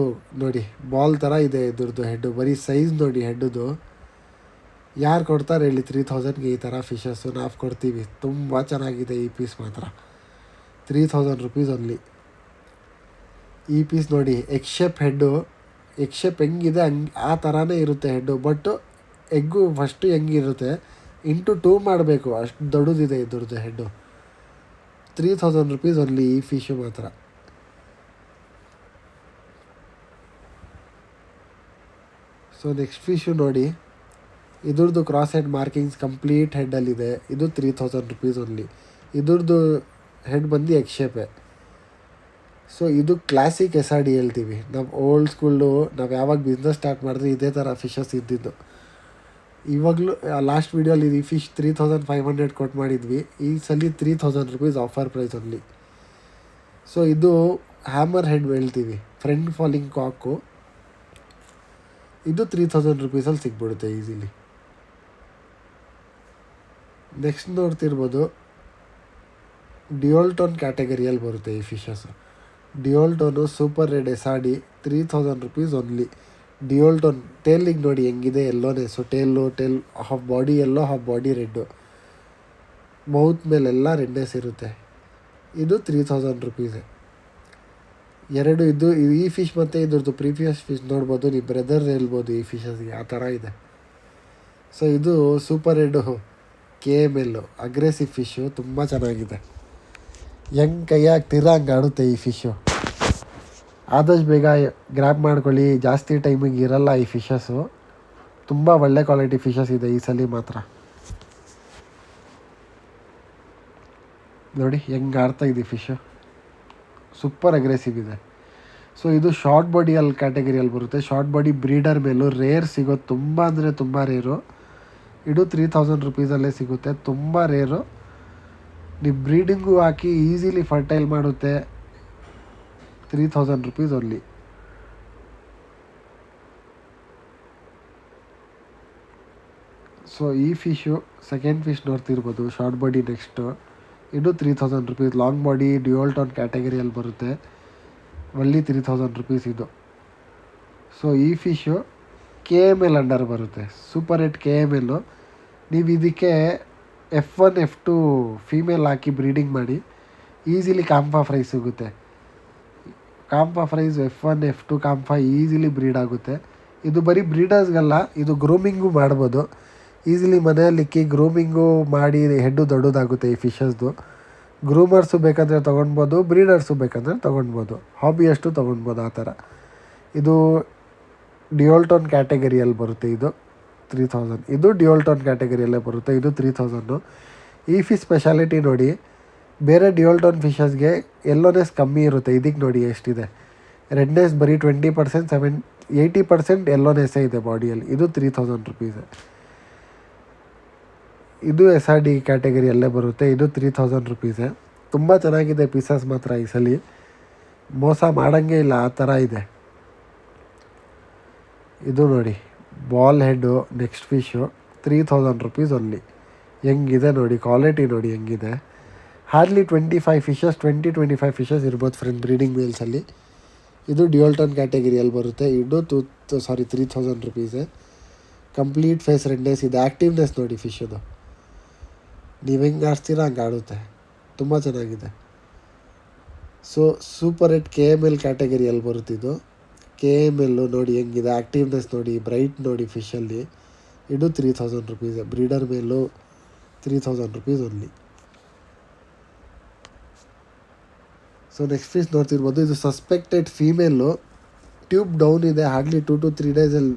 ನೋಡಿ ಬಾಲ್ ಥರ ಇದೆ ಇದ್ರದ್ದು ಹೆಡ್ಡು. ಬರೀ ಸೈಜ್ ನೋಡಿ ಹೆಡ್ಡುದು. ಯಾರು ಕೊಡ್ತಾರೆ ಹೇಳಿ 3000ಗೆ ಈ ಥರ ಫಿಶಸ್ಸು? ನಾವು ಕೊಡ್ತೀವಿ. ತುಂಬ ಚೆನ್ನಾಗಿದೆ ಈ ಪೀಸ್ ಮಾತ್ರ. 3000 ರುಪೀಸ್ ಓನ್ಲಿ. ಈ ಪೀಸ್ ನೋಡಿ egg shape head. Egg shape ಹೆಂಗಿದೆ ಆ ಥರನೇ ಇರುತ್ತೆ ಹೆಡ್ಡು. ಬಟ್ ಎಗ್ಗು ಫಸ್ಟು ಹೆಂಗಿರುತ್ತೆ ಇಂಟು 2 ಮಾಡಬೇಕು, ಅಷ್ಟು ದೊಡ್ಡದಿದೆ ಇದ್ರದ್ದು ಹೆಡ್ಡು. 3000 ರುಪೀಸ್ ಓನ್ಲಿ ಈ ಫಿಶು ಮಾತ್ರ. ಸೊ ನೆಕ್ಸ್ಟ್ ಫಿಶು ನೋಡಿ, ಇದ್ರದ್ದು ಕ್ರಾಸ್ ಹೆಡ್ ಮಾರ್ಕಿಂಗ್ಸ್ ಕಂಪ್ಲೀಟ್ ಹೆಡ್ಡಲ್ಲಿದೆ. ಇದು 3000 ರುಪೀಸ್ ಓನ್ಲಿ. ಇದ್ರದ್ದು ಹೆಡ್ ಬಂದು ಎಗ್ ಶೇಪೇ. ಸೊ ಇದು ಕ್ಲಾಸಿಕ್ SRD ಹೇಳ್ತೀವಿ ನಾವು. ಓಲ್ಡ್ ಸ್ಕೂಲು ನಾವು ಯಾವಾಗ ಬಿಸ್ನೆಸ್ ಸ್ಟಾರ್ಟ್ ಮಾಡಿದ್ರೆ ಇದೇ ಥರ ಫಿಶಸ್ ಇದ್ದಿದ್ದು. ಇವಾಗಲೂ ಲಾಸ್ಟ್ ವೀಡಿಯೋಲಿ ಈ ಫಿಶ್ 3500 ಕೊಟ್ಟು ಮಾಡಿದ್ವಿ. ಈ ಸಲ 3000 rupees offer price only. So ಇದು ಹ್ಯಾಮರ್ ಹೆಡ್ ಹೇಳ್ತೀವಿ, ಫ್ರಂಟ್ ಫಾಲಿಂಗ್ ಕಾಕು. ಇದು 3000 ರುಪೀಸಲ್ಲಿ ಸಿಗ್ಬಿಡುತ್ತೆ ಈಸಿಲಿ. ನೆಕ್ಸ್ಟ್ ನೋಡ್ತಿರ್ಬೋದು, ಡ್ಯುಯಲ್ ಟೋನ್ ಕ್ಯಾಟಗರಿಯಲ್ಲಿ ಬರುತ್ತೆ ಈ fishes. Dual tone super red SRD 3000 rupees only. Dual tone ಟೇಲಿಗೆ ನೋಡಿ ಹೆಂಗಿದೆ yellowness. Tail half body yellow, half body red. Mouth ಮೇಲೆಲ್ಲ ರೆಡ್ನೆಸ್ ಇರುತ್ತೆ. ಇದು 3000 ರುಪೀಸೇ. ಎರಡು ಇದು ಈ ಫಿಶ್ ಮತ್ತು ಇದ್ರದ್ದು ಪ್ರೀವಿಯಸ್ ಫಿಶ್ ನೋಡ್ಬೋದು. ನೀವು ಬ್ರದರ್ ಹೇಳ್ಬೋದು ಈ ಫಿಶಸ್ಗೆ, ಆ ಥರ ಇದೆ. ಸೊ ಇದು super red KML aggressive fish. ತುಂಬ ಚೆನ್ನಾಗಿದೆ. ಹೆಂಗೆ ಕೈಯಾಗಿ ಹಂಗೆ ಆಡುತ್ತೆ ಈ ಫಿಶ್ಶು. ಆದಷ್ಟು ಬೇಗ ಗ್ರ್ಯಾಬ್ ಮಾಡ್ಕೊಳ್ಳಿ, ಜಾಸ್ತಿ ಟೈಮಿಗೆ ಇರಲ್ಲ ಈ ಫಿಶಸ್ಸು. ತುಂಬ ಒಳ್ಳೆ ಕ್ವಾಲಿಟಿ ಫಿಶಸ್ ಇದೆ ಈ ಸಲ ಮಾತ್ರ. ನೋಡಿ ಹೆಂಗೆ ಆಡ್ತಾ ಇದೆ ಫಿಶು. ಸೂಪರ್ ಅಗ್ರೆಸಿವ್ ಇದೆ. ಸೊ ಇದು ಶಾರ್ಟ್ ಬಾಡಿಯಲ್ಲಿ ಕ್ಯಾಟಗರಿಯಲ್ಲಿ ಬರುತ್ತೆ. ಶಾರ್ಟ್ ಬಾಡಿ ಬ್ರೀಡರ್ ಮೇಲೂ ರೇರ್ ಸಿಗೋದು, ತುಂಬ ಅಂದರೆ ತುಂಬ ರೇರು. ಇದು 3000 ರುಪೀಸಲ್ಲೇ ಸಿಗುತ್ತೆ. ತುಂಬ ರೇರು. ನೀವು ಬ್ರೀಡಿಂಗು ಹಾಕಿ ಈಸಿಲಿ ಫರ್ಟೈಲ್ ಮಾಡುತ್ತೆ. 3000 ರುಪೀಸ್ ಓನ್ಲಿ. ಸೊ ಈ ಫಿಶು ಸೆಕೆಂಡ್ ಫಿಶ್ ನೋಡ್ತಿರ್ಬೋದು, ಶಾರ್ಟ್ ಬಾಡಿ ನೆಕ್ಸ್ಟು. ಇದು 3000 rupees. Long body dual tone ಕ್ಯಾಟಗರಿಯಲ್ಲಿ ಬರುತ್ತೆ. ಒನ್ಲಿ 3000 ರುಪೀಸ್ ಇದು. ಸೊ ಈ ಫಿಶು KML ಅಂಡರ್ ಬರುತ್ತೆ. Super red KML. ನೀವು ಇದಕ್ಕೆ F1 F2 ಫೀಮೇಲ್ ಹಾಕಿ ಬ್ರೀಡಿಂಗ್ ಮಾಡಿ ಈಸಿಲಿ ಕಾಂಫಾ ಫ್ರೈ ಸಿಗುತ್ತೆ. ಕಾಂಫಾ ಫ್ರೈಸ್ F1 F2 ಕಾಂಫಾ ಈಸಿಲಿ ಬ್ರೀಡ್ ಆಗುತ್ತೆ. ಇದು ಬರೀ ಬ್ರೀಡರ್ಸ್ಗಲ್ಲ, ಇದು ಗ್ರೂಮಿಂಗು ಮಾಡ್ಬೋದು. ಈಸಿಲಿ ಮನೆಯಲ್ಲಿಕ್ಕಿ ಗ್ರೂಮಿಂಗು ಮಾಡಿ ಹೆಡ್ಡು ದೊಡ್ಡದಾಗುತ್ತೆ ಈ ಫಿಶಸ್ದು. ಗ್ರೂಮರ್ಸು ಬೇಕಾದರೆ ತೊಗೊಳ್ಬೋದು, ಬ್ರೀಡರ್ಸು ಬೇಕಂದರೆ ತೊಗೊಳ್ಬೋದು, ಹಾಬಿಯಷ್ಟು ತೊಗೊಳ್ಬೋದು ಆ ಥರ. ಇದು ಡ್ಯುಯಲ್ ಟೋನ್ ಕ್ಯಾಟಗರಿಯಲ್ಲಿ ಬರುತ್ತೆ. ಇದು 3000. ಇದು ಡ್ಯುಯಲ್ ಟೋನ್ ಕ್ಯಾಟಗರಿಯಲ್ಲೇ ಬರುತ್ತೆ. ಇದು 3000. ಈ ಫಿಶ್ ಸ್ಪೆಷಾಲಿಟಿ ನೋಡಿ, ಬೇರೆ ಡ್ಯುಯಲ್ ಟೋನ್ ಫಿಶಸ್ಗೆ ಎಲ್ಲೋನೆಸ್ ಕಮ್ಮಿ ಇರುತ್ತೆ. ಇದಕ್ಕೆ ನೋಡಿ ಎಷ್ಟಿದೆ ರೆಡ್ನೆಸ್. ಬರೀ 20%, 80% ಎಲ್ಲೋನೆಸ್ಸೇ ಇದೆ ಬಾಡಿಯಲ್ಲಿ. ಇದು 3000 ರುಪೀಸ್. ಇದು SRD ಕ್ಯಾಟಗರಿಯಲ್ಲೇ ಬರುತ್ತೆ. ಇದು 3000 ರುಪೀಸೇ. ತುಂಬ ಚೆನ್ನಾಗಿದೆ ಪೀಸಸ್ ಮಾತ್ರ ಈ ಸಲ. ಮೋಸ ಮಾಡೋಂಗೇ ಇಲ್ಲ, ಆ ಥರ ಇದೆ. ಇದು ನೋಡಿ ball head next fish. 3000 rupees only. ಹೆಂಗಿದೆ ನೋಡಿ ಕ್ವಾಲಿಟಿ, ನೋಡಿ ಹೆಂಗಿದೆ. ಹಾರ್ಡ್ಲಿ 20-25 ಫಿಶಸ್ ಇರ್ಬೋದು ಫ್ರೆಂಡ್ ಬ್ರೀಡಿಂಗ್ ಮೇಲ್ಸಲ್ಲಿ. ಇದು ಡ್ಯುಯಲ್ ಟೋನ್ ಕ್ಯಾಟಗರಿಯಲ್ಲಿ ಬರುತ್ತೆ. ಇದು 3000 ರುಪೀಸೇ. ಕಂಪ್ಲೀಟ್ ಫೇಸ್ ರೆಡ್ನೆಸ್ ಇದೆ. ಆ್ಯಕ್ಟಿವ್ನೆಸ್ ನೋಡಿ ಫಿಶದು. ನೀವು ಹೆಂಗೆ ಆಡ್ತೀರಾ ಹಂಗೆ ಆಡುತ್ತೆ. ತುಂಬ ಚೆನ್ನಾಗಿದೆ. ಸೊ ಸೂಪರ್ ರೆಡ್ KML ಕ್ಯಾಟಗರಿಯಲ್ಲಿ ಬರುತ್ತಿದ್ದು. KML ನೋಡಿ ಹೆಂಗಿದೆ, ಆ್ಯಕ್ಟಿವ್ನೆಸ್ ನೋಡಿ, ಬ್ರೈಟ್ ನೋಡಿ ಫಿಶಲ್ಲಿ. ಇದು 3000 ರುಪೀಸೇ. ಬ್ರೀಡರ್ ಮೇಲು 3000 rupees only. So next fish ನೋಡ್ತಿರ್ಬೋದು. ಇದು ಸಸ್ಪೆಕ್ಟೆಡ್ ಫೀಮೇಲು. ಟ್ಯೂಬ್ ಡೌನ್ ಇದೆ. ಹಾರ್ಡ್ಲಿ 2 to 3 ಡೇಸಲ್ಲಿ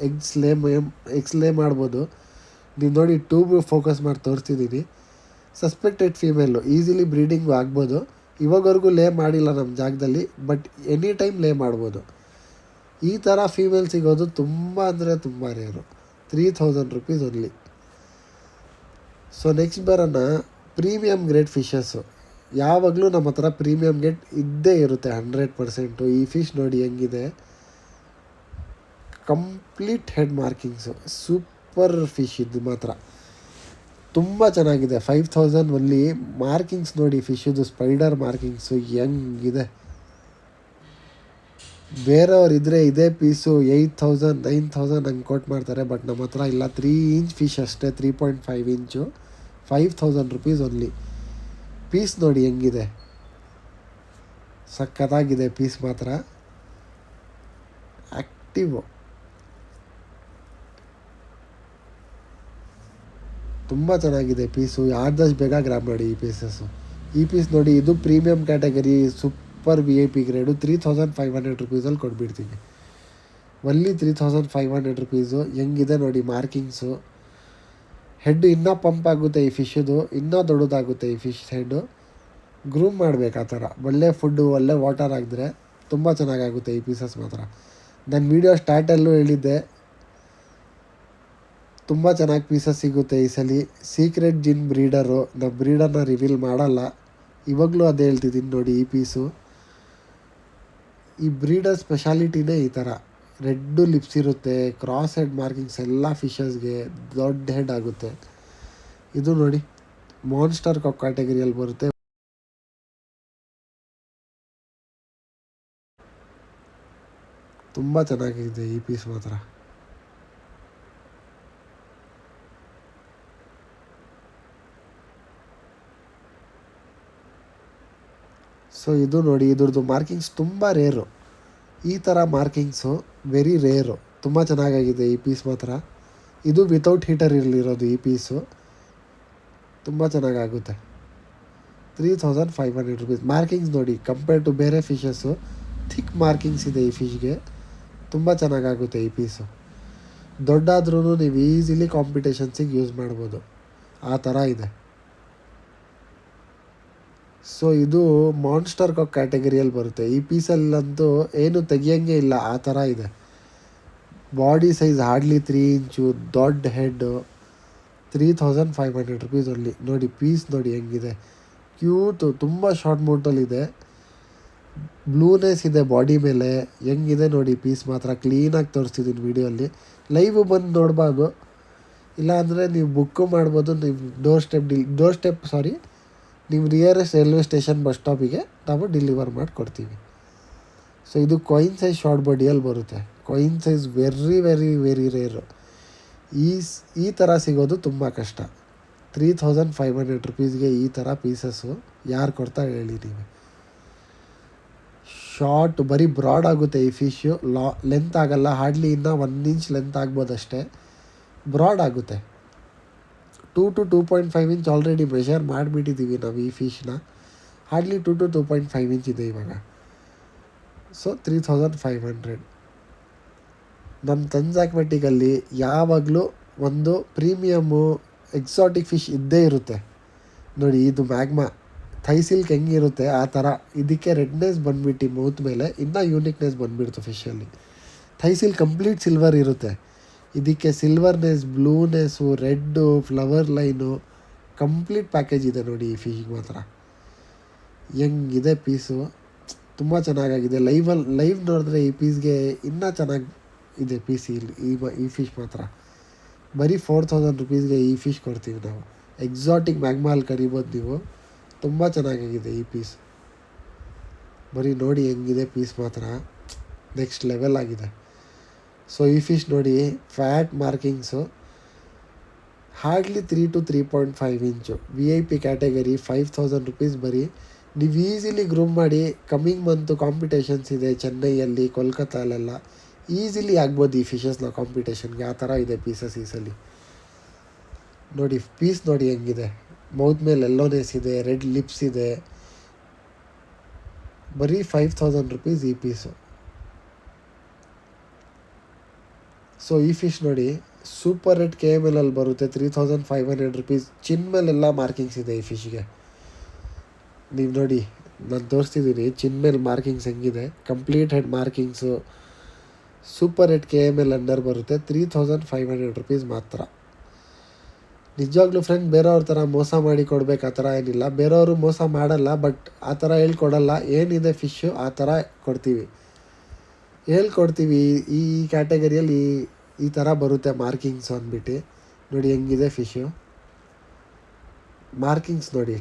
ಎಗ್ ಸ್ಲೇ ಮಾಡ್ಬೋದು. ನೀವು ನೋಡಿ ಟ್ಯೂಬ್ ಫೋಕಸ್ ಮಾಡಿ ತೋರಿಸ್ತಿದ್ದೀನಿ. ಸಸ್ಪೆಕ್ಟೆಡ್ ಫೀಮೇಲು, ಈಸಿಲಿ ಬ್ರೀಡಿಂಗು ಆಗ್ಬೋದು. ಇವಾಗವರೆಗೂ ಲೇ ಮಾಡಿಲ್ಲ ನಮ್ಮ ಜಾಗದಲ್ಲಿ, ಬಟ್ ಎನಿ ಟೈಮ್ ಲೇ ಮಾಡ್ಬೋದು. ಈ ಥರ ಫೀಮೇಲ್ ಸಿಗೋದು ತುಂಬ ಅಂದರೆ ತುಂಬ rare. 3000 rupees only. So next ಬರೋಣ ಪ್ರೀಮಿಯಮ್ ಗ್ರೇಡ್ ಫಿಶಸ್ಸು. ಯಾವಾಗಲೂ ನಮ್ಮ ಹತ್ರ ಪ್ರೀಮಿಯಮ್ ಗ್ರೇಡ್ ಇದ್ದೇ ಇರುತ್ತೆ 100%. ಈ ಫಿಶ್ ನೋಡಿ ಹೆಂಗಿದೆ, complete head markings, super fish ಇದು ಮಾತ್ರ ತುಂಬ ಚೆನ್ನಾಗಿದೆ. 5000 ಒನ್ಲಿ. ಮಾರ್ಕಿಂಗ್ಸ್ ನೋಡಿ ಫಿಶದು, ಸ್ಪೈಡರ್ ಮಾರ್ಕಿಂಗ್ಸು ಹೆಂಗಿದೆ. ಬೇರೆಯವ್ರಿದ್ದರೆ ಇದೇ ಪೀಸು 8000 9000 ಹಂಗೆ ಕೋಟ್ ಮಾಡ್ತಾರೆ, ಬಟ್ ನಮ್ಮ ಹತ್ರ ಇಲ್ಲ. 3 ಇಂಚ್ ಫಿಶ್ ಅಷ್ಟೇ, 3.5 ಇಂಚು, 5000 ರುಪೀಸ್ ಓನ್ಲಿ. ಪೀಸ್ ನೋಡಿ ಹೆಂಗಿದೆ, ಸಕ್ಕತ್ತಾಗಿದೆ ಪೀಸ್ ಮಾತ್ರ. ಆ್ಯಕ್ಟಿವು, ತುಂಬ ಚೆನ್ನಾಗಿದೆ ಪೀಸು. ಆದಷ್ಟು ಬೇಗ ಗ್ರಾಬ್ ಮಾಡಿ ಈ ಪೀಸಸ್ಸು. ಈ ಪೀಸ್ ನೋಡಿ, ಇದು premium category, super VIP grade. 3500 ರುಪೀಸಲ್ಲಿ ಕೊಟ್ಬಿಡ್ತೀವಿ. Only 3500 rupees. ಹೆಂಗಿದೆ ನೋಡಿ ಮಾರ್ಕಿಂಗ್ಸು. ಹೆಡ್ಡು ಇನ್ನೂ ಪಂಪ್ ಆಗುತ್ತೆ ಈ ಫಿಶದು, ಇನ್ನೂ ದೊಡ್ಡದಾಗುತ್ತೆ ಈ ಫಿಶ್ ಹೆಡ್ಡು. ಗ್ರೂಮ್ ಮಾಡಬೇಕು ಆ ಥರ, ಒಳ್ಳೆ ಫುಡ್ಡು ಒಳ್ಳೆ ವಾಟರ್ ಹಾಕಿದ್ರೆ ತುಂಬ ಚೆನ್ನಾಗಾಗುತ್ತೆ ಈ ಪೀಸಸ್ ಮಾತ್ರ. ನನ್ನ ವೀಡಿಯೋ ಸ್ಟಾರ್ಟಲ್ಲೂ ಹೇಳಿದ್ದೆ, ತುಂಬ ಚೆನ್ನಾಗಿ ಪೀಸಸ್ ಸಿಗುತ್ತೆ ಈ ಸಲ. ಸೀಕ್ರೆಟ್ ಜಿನ್ ಬ್ರೀಡರು, ನಮ್ಮ ಬ್ರೀಡರ್ನ ರಿವೀಲ್ ಮಾಡಲ್ಲ, ಇವಾಗಲೂ ಅದೇ ಹೇಳ್ತಿದ್ದೀನಿ ನೋಡಿ. ಈ ಪೀಸು, ಈ ಬ್ರೀಡರ್ ಸ್ಪೆಷಾಲಿಟಿನೇ ಈ ಥರ. ರೆಡ್ಡು ಲಿಪ್ಸ್ ಇರುತ್ತೆ, ಕ್ರಾಸ್ ಹೆಡ್ ಮಾರ್ಕಿಂಗ್ಸ್ ಎಲ್ಲ ಫಿಶಸ್ಗೆ, ದೊಡ್ಡ ಹೆಡ್ ಆಗುತ್ತೆ. ಇದು ನೋಡಿ ಮಾನ್ಸ್ಟರ್ ಕಾಕ್ ಕ್ಯಾಟಗರಿಯಲ್ಲಿ ಬರುತ್ತೆ. ತುಂಬ ಚೆನ್ನಾಗಿದೆ ಈ ಪೀಸ್ ಮಾತ್ರ. ಸೊ ಇದು ನೋಡಿ, ಇದ್ರದ್ದು ಮಾರ್ಕಿಂಗ್ಸ್ ತುಂಬ ರೇರು. ಈ ಥರ ಮಾರ್ಕಿಂಗ್ಸು ವೆರಿ ರೇರು. ತುಂಬ ಚೆನ್ನಾಗಾಗಿದೆ ಈ ಪೀಸ್ ಮಾತ್ರ. ಇದು ವಿತೌಟ್ ಹೀಟರ್ ಇರಲಿರೋದು ಈ ಪೀಸು. ತುಂಬ ಚೆನ್ನಾಗಾಗುತ್ತೆ. 3500 ರುಪೀಸ್. ಮಾರ್ಕಿಂಗ್ಸ್ ನೋಡಿ, ಕಂಪೇರ್ ಟು ಬೇರೆ ಫಿಶಸ್ಸು ಥಿಕ್ ಮಾರ್ಕಿಂಗ್ಸ್ ಇದೆ ಈ ಫಿಶ್ಗೆ. ತುಂಬ ಚೆನ್ನಾಗಾಗುತ್ತೆ ಈ ಪೀಸು. ದೊಡ್ಡಾದ್ರೂ ನೀವು ಈಸಿಲಿ ಕಾಂಪಿಟೇಷನ್ಸಿಗೆ ಯೂಸ್ ಮಾಡ್ಬೋದು, ಆ ಥರ ಇದೆ. ಸೊ ಇದು ಮಾನ್ಸ್ಟರ್ ಕಾಕ್ ಕ್ಯಾಟಗರಿಯಲ್ಲಿ ಬರುತ್ತೆ. ಈ ಪೀಸಲ್ಲಂತೂ ಏನು ತೆಗಿಯೋಂಗೆ ಇಲ್ಲ, ಆ ಥರ ಇದೆ. ಬಾಡಿ ಸೈಜ್ ಹಾರ್ಡ್ಲಿ 3 ಇಂಚು, ದೊಡ್ಡ ಹೆಡ್ಡು. 3500 rupees only. ನೋಡಿ ಪೀಸ್ ನೋಡಿ ಹೆಂಗಿದೆ, ಕ್ಯೂಟು, ತುಂಬ ಶಾರ್ಟ್ ಮೌಂಟಲ್ಲಿದೆ. ಬ್ಲೂನೆಸ್ ಇದೆ ಬಾಡಿ ಮೇಲೆ. ಹೆಂಗಿದೆ ನೋಡಿ ಪೀಸ್ ಮಾತ್ರ. ಕ್ಲೀನಾಗಿ ತೋರಿಸ್ತಿದ್ದೀನಿ ವೀಡಿಯೋಲ್ಲಿ. ಲೈವ್ ಬಂದು ನೋಡ್ಬೋದು, ಇಲ್ಲಾಂದರೆ ನೀವು ಬುಕ್ಕು ಮಾಡ್ಬೋದು. ನೀವು ಡೋರ್ ಸ್ಟೆಪ್ ನೀವು ನಿಯರೆಸ್ಟ್ ರೈಲ್ವೆ ಸ್ಟೇಷನ್ ಬಸ್ ಸ್ಟಾಪಿಗೆ ನಾವು ಡೆಲಿವರ್ ಮಾಡಿ ಕೊಡ್ತೀವಿ. ಸೊ ಇದು ಕಾಯಿನ್ ಸೈಜ್ ಶಾರ್ಟ್ ಬಾಡಿಯಲ್ಲಿ ಬರುತ್ತೆ. Coin size very very very rare. ಈ ಥರ ಸಿಗೋದು ತುಂಬ ಕಷ್ಟ. 3500 ರುಪೀಸ್ಗೆ ಈ ಥರ ಪೀಸಸ್ಸು ಯಾರು ಕೊಡ್ತಾರೆ ಹೇಳಿ ನೀವು. ಶಾರ್ಟ್ ಬರೀ ಬ್ರಾಡ್ ಆಗುತ್ತೆ ಈ ಫಿಶ್ಶು, ಲೆಂತ್ ಆಗಲ್ಲ. ಹಾರ್ಡ್ಲಿ ಇನ್ನೂ 1 ಇಂಚ್ ಲೆಂತ್ ಆಗ್ಬೋದಷ್ಟೇ, ಬ್ರಾಡ್ ಆಗುತ್ತೆ. 2 to 2.5 ಇಂಚ್ ಆಲ್ರೆಡಿ ಮೆಷರ್ ಮಾಡಿಬಿಟ್ಟಿದ್ದೀವಿ ನಾವು ಈ ಫಿಶ್ನ. ಹಾರ್ಡ್ಲಿ 2 to 2.5 ಇಂಚ್ ಇದೆ ಇವಾಗ. ಸೊ 3500. ನಮ್ಮ ತಂಜಾಕ್ಮೆಟಿಗಲ್ಲಿ ಯಾವಾಗಲೂ ಒಂದು ಪ್ರೀಮಿಯಮ್ಮು ಎಕ್ಸಾಟಿಕ್ ಫಿಶ್ ಇದ್ದೇ ಇರುತ್ತೆ. ನೋಡಿ ಇದು ಮ್ಯಾಗ್ಮಾ ಥೈಸಿಲ್ಕ್ ಹೆಂಗಿರುತ್ತೆ ಆ ಥರ. ಇದಕ್ಕೆ ರೆಡ್ನೆಸ್ ಬಂದುಬಿಟ್ಟು ಮೌತ್ ಮೇಲೆ ಇನ್ನೂ ಯೂನಿಕ್ನೆಸ್ ಬಂದುಬಿಡ್ತು ಫಿಶಲ್ಲಿ. ಥೈಸಿಲ್ ಕಂಪ್ಲೀಟ್ ಸಿಲ್ವರ್ ಇರುತ್ತೆ, ಇದಕ್ಕೆ silverness, blueness, red, flower line, complete package ಇದೆ ನೋಡಿ ಈ ಫಿಶ್ಗೆ ಮಾತ್ರ. ಹೆಂಗಿದೆ ಪೀಸು, ತುಂಬ ಚೆನ್ನಾಗಾಗಿದೆ. ಲೈವ್ ನೋಡಿದ್ರೆ ಈ ಪೀಸ್ಗೆ ಇನ್ನೂ ಚೆನ್ನಾಗಿ ಇದೆ ಪೀಸ್. ಇಲ್ಲಿ ಈ ಫಿಶ್ ಮಾತ್ರ ಬರೀ 4000 ರುಪೀಸ್ಗೆ ಈ ಫಿಶ್ ಕೊಡ್ತೀವಿ ನಾವು. ಎಕ್ಸಾಟಿಕ್ ಮ್ಯಾಗ್ಮಾಲ್ ಕರಿಬೋದು ನೀವು. ತುಂಬ ಚೆನ್ನಾಗಿದೆ ಈ ಪೀಸ್. ಬರೀ ನೋಡಿ ಹೆಂಗಿದೆ ಪೀಸ್ ಮಾತ್ರ, ನೆಕ್ಸ್ಟ್ ಲೆವೆಲ್ ಆಗಿದೆ. ಸೊ ಈ ಫಿಶ್ ನೋಡಿ, fat markings hardly 3 to 3.5 inch. VIP category, 5000 rupees ಬರೀ. ನೀವು ಈಸಿಲಿ ಗ್ರೂಮ್ ಮಾಡಿ. ಕಮ್ಮಿಂಗ್ ಮಂತು ಕಾಂಪಿಟೇಷನ್ಸ್ ಇದೆ ಚೆನ್ನೈಯಲ್ಲಿ, ಕೋಲ್ಕತ್ತಾಲೆಲ್ಲ. ಈಸಿಲಿ ಆಗ್ಬೋದು ಈ ಫಿಶಸ್ನ ಕಾಂಪಿಟೇಷನ್ಗೆ, ಆ ಥರ ಇದೆ ಪೀಸಸ್ ಈ ಸಲ. ನೋಡಿ ಪೀಸ್ ನೋಡಿ ಹೆಂಗಿದೆ, ಮೌತ್ ಮೇಲೆ ಎಲ್ಲೋನೆಸ್ ಇದೆ, ರೆಡ್ ಲಿಪ್ಸ್ ಇದೆ. ಬರೀ 5000 ರುಪೀಸ್ ಈ ಪೀಸು. ಸೊ ಈ ಫಿಶ್ ನೋಡಿ ಸೂಪರ್ ರೆಡ್ KML ಅಲ್ಲಿ ಬರುತ್ತೆ 3500 ರುಪೀಸ್. ಚಿನ್ ಮೇಲೆಲ್ಲ ಮಾರ್ಕಿಂಗ್ಸ್ ಇದೆ ಈ ಫಿಶ್ಗೆ. ನೀವು ನೋಡಿ, ನಾನು ತೋರಿಸ್ತಿದ್ದೀನಿ ಚಿನ್ ಮೇಲೆ ಮಾರ್ಕಿಂಗ್ಸ್ ಹೆಂಗಿದೆ. Complete head markings. Super red KML under ಬರುತ್ತೆ 3500 ರುಪೀಸ್ ಮಾತ್ರ. ನಿಜವಾಗ್ಲೂ ಫ್ರೆಂಡ್, ಬೇರೆಯವ್ರ ಥರ ಮೋಸ ಮಾಡಿ ಕೊಡ್ಬೇಕು ಆ ಥರ ಏನಿಲ್ಲ. ಬೇರೆಯವರು ಮೋಸ ಮಾಡಲ್ಲ, ಬಟ್ ಆ ಥರ ಹೇಳ್ಕೊಡಲ್ಲ. ಏನಿದೆ ಫಿಶ್ಶು ಆ ಥರ ಹೇಳ್ಕೊಡ್ತೀವಿ. ಈ ಕ್ಯಾಟಗರಿಯಲ್ಲಿ ಈ ಥರ ಬರುತ್ತೆ ಮಾರ್ಕಿಂಗ್ಸು ಅಂದ್ಬಿಟ್ಟು. ನೋಡಿ ಹೆಂಗಿದೆ ಫಿಶ್ಶು, ಮಾರ್ಕಿಂಗ್ಸ್ ನೋಡಿ,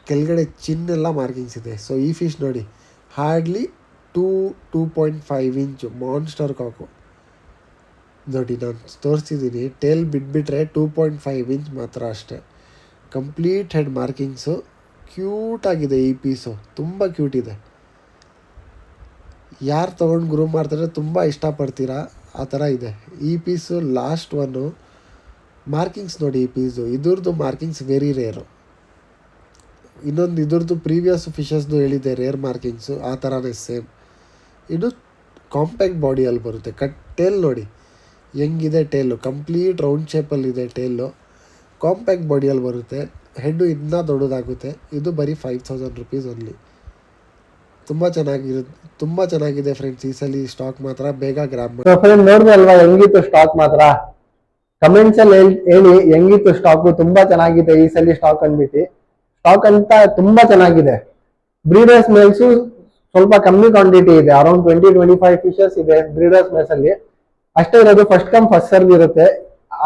ಕೆಳಗಡೆ ಚಿನ್ನೆಲ್ಲ ಮಾರ್ಕಿಂಗ್ಸ್ ಇದೆ. ಸೊ ಈ ಫಿಶ್ ನೋಡಿ, ಹಾರ್ಡ್ಲಿ 2.5 ಇಂಚು ಮಾನ್ಸ್ಟರ್ ಕಾಕು. ನೋಡಿ ನಾನು ತೋರಿಸ್ತಿದ್ದೀನಿ, ಟೇಲ್ ಬಿಟ್ಬಿಟ್ರೆ 2.5 ಇಂಚ್ ಮಾತ್ರ ಅಷ್ಟೇ. Complete head ಮಾರ್ಕಿಂಗ್ಸು. ಕ್ಯೂಟಾಗಿದೆ ಈ ಪೀಸು, ತುಂಬ ಕ್ಯೂಟ್ ಇದೆ. ಯಾರು ತೊಗೊಂಡು ಗ್ರೂಮ್ ಮಾಡ್ತಾರೆ ತುಂಬ ಇಷ್ಟಪಡ್ತೀರಾ ಆ ಥರ ಇದೆ ಈ ಪೀಸು. ಲಾಸ್ಟ್ ಒನ್ನು ಮಾರ್ಕಿಂಗ್ಸ್ ನೋಡಿ, ಈ ಪೀಸು ಇದ್ರದ್ದು ಮಾರ್ಕಿಂಗ್ಸ್ ವೆರಿ ರೇರು. ಇನ್ನೊಂದು ಇದ್ರದ್ದು ಪ್ರೀವಿಯಸ್ ಫಿಶಸ್ದು ಹೇಳಿದ್ದೆ ರೇರ್ ಮಾರ್ಕಿಂಗ್ಸು, ಆ ಥರನೇ ಸೇಮ್. ಇದು ಕಾಂಪ್ಯಾಕ್ಟ್ ಬಾಡಿಯಲ್ಲಿ ಬರುತ್ತೆ. ಟೇಲ್ ನೋಡಿ ಹೆಂಗಿದೆ, ಟೇಲು ಕಂಪ್ಲೀಟ್ ರೌಂಡ್ ಶೇಪಲ್ಲಿದೆ ಟೇಲು. ಕಾಂಪ್ಯಾಕ್ಟ್ ಬಾಡಿಯಲ್ಲಿ ಬರುತ್ತೆ. ಹೆಡ್ಡು ಇನ್ನೂ ದೊಡ್ಡದಾಗುತ್ತೆ. ಇದು ಬರೀ 5000 ರುಪೀಸ್ ಓನ್ಲಿ. ತುಂಬ ಚೆನ್ನಾಗಿದೆ ಫ್ರೆಂಡ್ಸ್. ಈ ಸಲ ಸ್ಟಾಕ್ ಮಾತ್ರ ಬೇಗ ಗ್ರಾಬ್ ಮಾಡಿ. ಸೊ ಫ್ರೆಂಡ್, ನೋಡಿದೆ ಅಲ್ವಾ ಹೆಂಗಿತ್ತು ಸ್ಟಾಕ್ ಮಾತ್ರ. ಕಮೆಂಟ್ಸ್ ಅಲ್ಲಿ ಹೇಳಿ ಹೆಂಗಿತ್ತು ಸ್ಟಾಕು. ತುಂಬಾ ಚೆನ್ನಾಗಿದೆ ಈ ಸಲ ಸ್ಟಾಕ್ ಅಂದ್ಬಿಟ್ಟು. ಸ್ಟಾಕ್ ಅಂತ ತುಂಬಾ ಚೆನ್ನಾಗಿದೆ. ಬ್ರೀಡರ್ಸ್ ಮೇಲ್ಸು ಸ್ವಲ್ಪ ಕಮ್ಮಿ ಕ್ವಾಂಟಿಟಿ ಇದೆ, ಅರೌಂಡ್ 20-25 ಫಿಶಸ್ ಇದೆ ಬ್ರೀಡರ್ಸ್ ಮೇಲ್ಸ್ ಅಲ್ಲಿ. ಅಷ್ಟೇ ಇರೋದು, ಫಸ್ಟ್ ಕಮ್ ಫಸ್ಟ್ ಸರ್ವ್ ಇರುತ್ತೆ.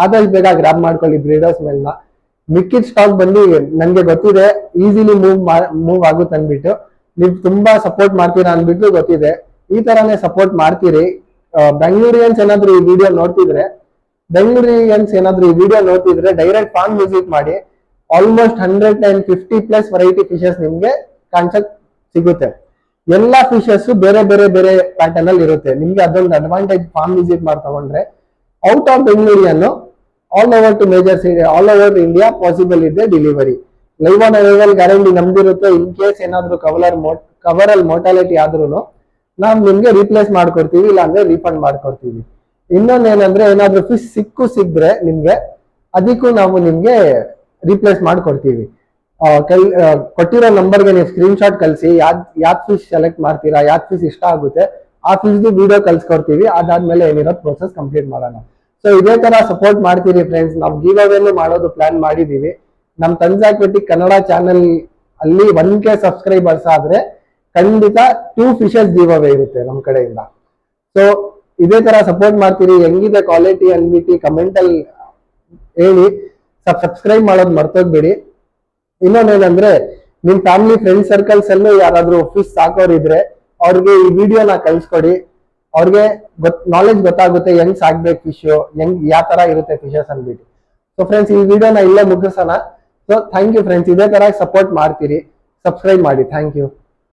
ಆದಷ್ಟು ಬೇಗ ಗ್ರಾಬ್ ಮಾಡ್ಕೊಳ್ಳಿ ಬ್ರೀಡರ್ಸ್ ಮೇಲ್ನ. ಮಿಕ್ಕಿದ ಸ್ಟಾಕ್ ಬಂದು ನನ್ಗೆ ಗೊತ್ತಿದೆ ಈಸಿಲಿ ಮೂವ್ ಆಗುತ್ತೆ ಅಂದ್ಬಿಟ್ಟು. ನೀವು ತುಂಬಾ ಸಪೋರ್ಟ್ ಮಾಡ್ತೀರಾ ಅಂದ್ಬಿಟ್ಟು ಗೊತ್ತಿದೆ. ಈ ತರಾನೇ ಸಪೋರ್ಟ್ ಮಾಡ್ತೀರಿ. ಬೆಂಗಳೂರಿಯನ್ಸ್ ಏನಾದ್ರು ಈ ವಿಡಿಯೋ ನೋಡ್ತಿದ್ರೆ ಡೈರೆಕ್ಟ್ ಫಾರ್ಮ್ ವಿಸಿಟ್ ಮಾಡಿ. ಆಲ್ಮೋಸ್ಟ್ 150+ ವೆರೈಟಿ ಫಿಶಸ್ ನಿಮ್ಗೆ ಕಾನ್ಸೆಪ್ಟ್ ಸಿಗುತ್ತೆ. ಎಲ್ಲಾ ಫಿಶಸ್ ಬೇರೆ ಪ್ಯಾಟರ್ನ್ ಅಲ್ಲಿ ಇರುತ್ತೆ. ನಿಮ್ಗೆ ಅದೊಂದು ಅಡ್ವಾಂಟೇಜ್. ಫಾರ್ಮ್ ವಿಸಿಟ್ ಮಾಡಿ ತಗೊಂಡ್ರೆ ಔಟ್ ಆಫ್ ಬೆಂಗಳೂರಿಯನ್ನು ಆಲ್ ಓವರ್ ಇಂಡಿಯಾ ಪಾಸಿಬಲ್ ಇದೆ delivery. Live on arrival guarantee ನಮ್ದಿರುತ್ತೆ. ಇನ್ ಕೇಸ್ ಏನಾದ್ರು ಕವರ್ ಅಲ್ಲಿ ಮೋರ್ಟಾಲಿಟಿ ಆದ್ರೂ ನಾವು ನಿಮ್ಗೆ ರೀಪ್ಲೇಸ್ ಮಾಡ್ಕೊಡ್ತೀವಿ, ಇಲ್ಲಾಂದ್ರೆ ರೀಫಂಡ್ ಮಾಡ್ಕೊಡ್ತೀವಿ. ಇನ್ನೊಂದು ಏನಂದ್ರೆ, ಏನಾದ್ರು ಫಿಶ್ ಸಿಕ್ಕಿದ್ರೆ ನಿಮ್ಗೆ ಅದಕ್ಕೂ ನಾವು ನಿಮ್ಗೆ ರೀಪ್ಲೇಸ್ ಮಾಡ್ಕೊಡ್ತೀವಿ. ಕೊಟ್ಟಿರೋ ನಂಬರ್ಗೆ ನೀವು ಸ್ಕ್ರೀನ್ ಶಾಟ್ ಕಳಿಸಿ, ಯಾವ್ದು ಫಿಶ್ ಸೆಲೆಕ್ಟ್ ಮಾಡ್ತೀರಾ, ಯಾವ್ದು ಫಿಶ್ ಇಷ್ಟ ಆಗುತ್ತೆ ಆ ಫಿಶ್ದು ವಿಡಿಯೋ ಕಳ್ಸ್ಕೊಡ್ತೀವಿ. ಅದಾದ್ಮೇಲೆ ಏನಿರೋ ಪ್ರೋಸೆಸ್ ಕಂಪ್ಲೀಟ್ ಮಾಡೋಣ. ಸೊ ಇದೇ ತರ ಸಪೋರ್ಟ್ ಮಾಡ್ತೀರಿ ಫ್ರೆಂಡ್ಸ್. ನಾವು ಗಿವ್ ಅವೇನು ಮಾಡೋದು ಪ್ಲಾನ್ ಮಾಡಿದೀವಿ. ನಮ್ ತನ್ಸ್ ಅಕ್ವಾಟಿಕ್ ಕನ್ನಡ ಚಾನೆಲ್ ಅಲ್ಲಿ 1K ಸಬ್ಸ್ಕ್ರೈಬರ್ಸ್ ಆದ್ರೆ ಖಂಡಿತ 2 ಫಿಶಸ್ ಗಿವ್ ಅವೇ ಇರುತ್ತೆ ನಮ್ ಕಡೆಯಿಂದ. ಸೊ ಇದೇ ತರ ಸಪೋರ್ಟ್ ಮಾಡ್ತೀರಿ. ಹೆಂಗಿದೆ ಕ್ವಾಲಿಟಿ ಅಂದ್ಬಿಟ್ಟು ಕಮೆಂಟ್ ಅಲ್ಲಿ ಹೇಳಿ. ಸಬ್ಸ್ಕ್ರೈಬ್ ಮಾಡೋದು ಮರ್ತೋಗ್ಬೇಡಿ. ಇನ್ನೊಂದೇನಂದ್ರೆ, ನಿಮ್ ಫ್ಯಾಮಿಲಿ ಫ್ರೆಂಡ್ ಸರ್ಕಲ್ಸ್ ಅಲ್ಲೂ ಯಾರಾದ್ರೂ ಫಿಶ್ ಸಾಕೋರಿದ್ರೆ ಅವ್ರಿಗೆ ಈ ವಿಡಿಯೋನ ಕಳ್ಸ್ಕೊಡಿ. ಅವ್ರಿಗೆ ನಾಲೆಜ್ ಗೊತ್ತಾಗುತ್ತೆ ಹೆಂಗ್ ಸಾಕ್ಬೇಕು ಫಿಶ್, ಯಾವ ತರ ಇರುತ್ತೆ ಫಿಶಸ್ ಅಂದ್ಬಿಟ್ಟು. ಸೊ ಫ್ರೆಂಡ್ಸ್, ಈ ವಿಡಿಯೋನ ಇಲ್ಲೇ ಮುಗಿಸೋಣ. So thank you friends. ಇದೇ ತರ ಸಪೋರ್ಟ್ ಮಾಡ್ತೀರಿ. ಸಬ್ಸ್ಕ್ರೈಬ್ ಮಾಡಿ. Thank you.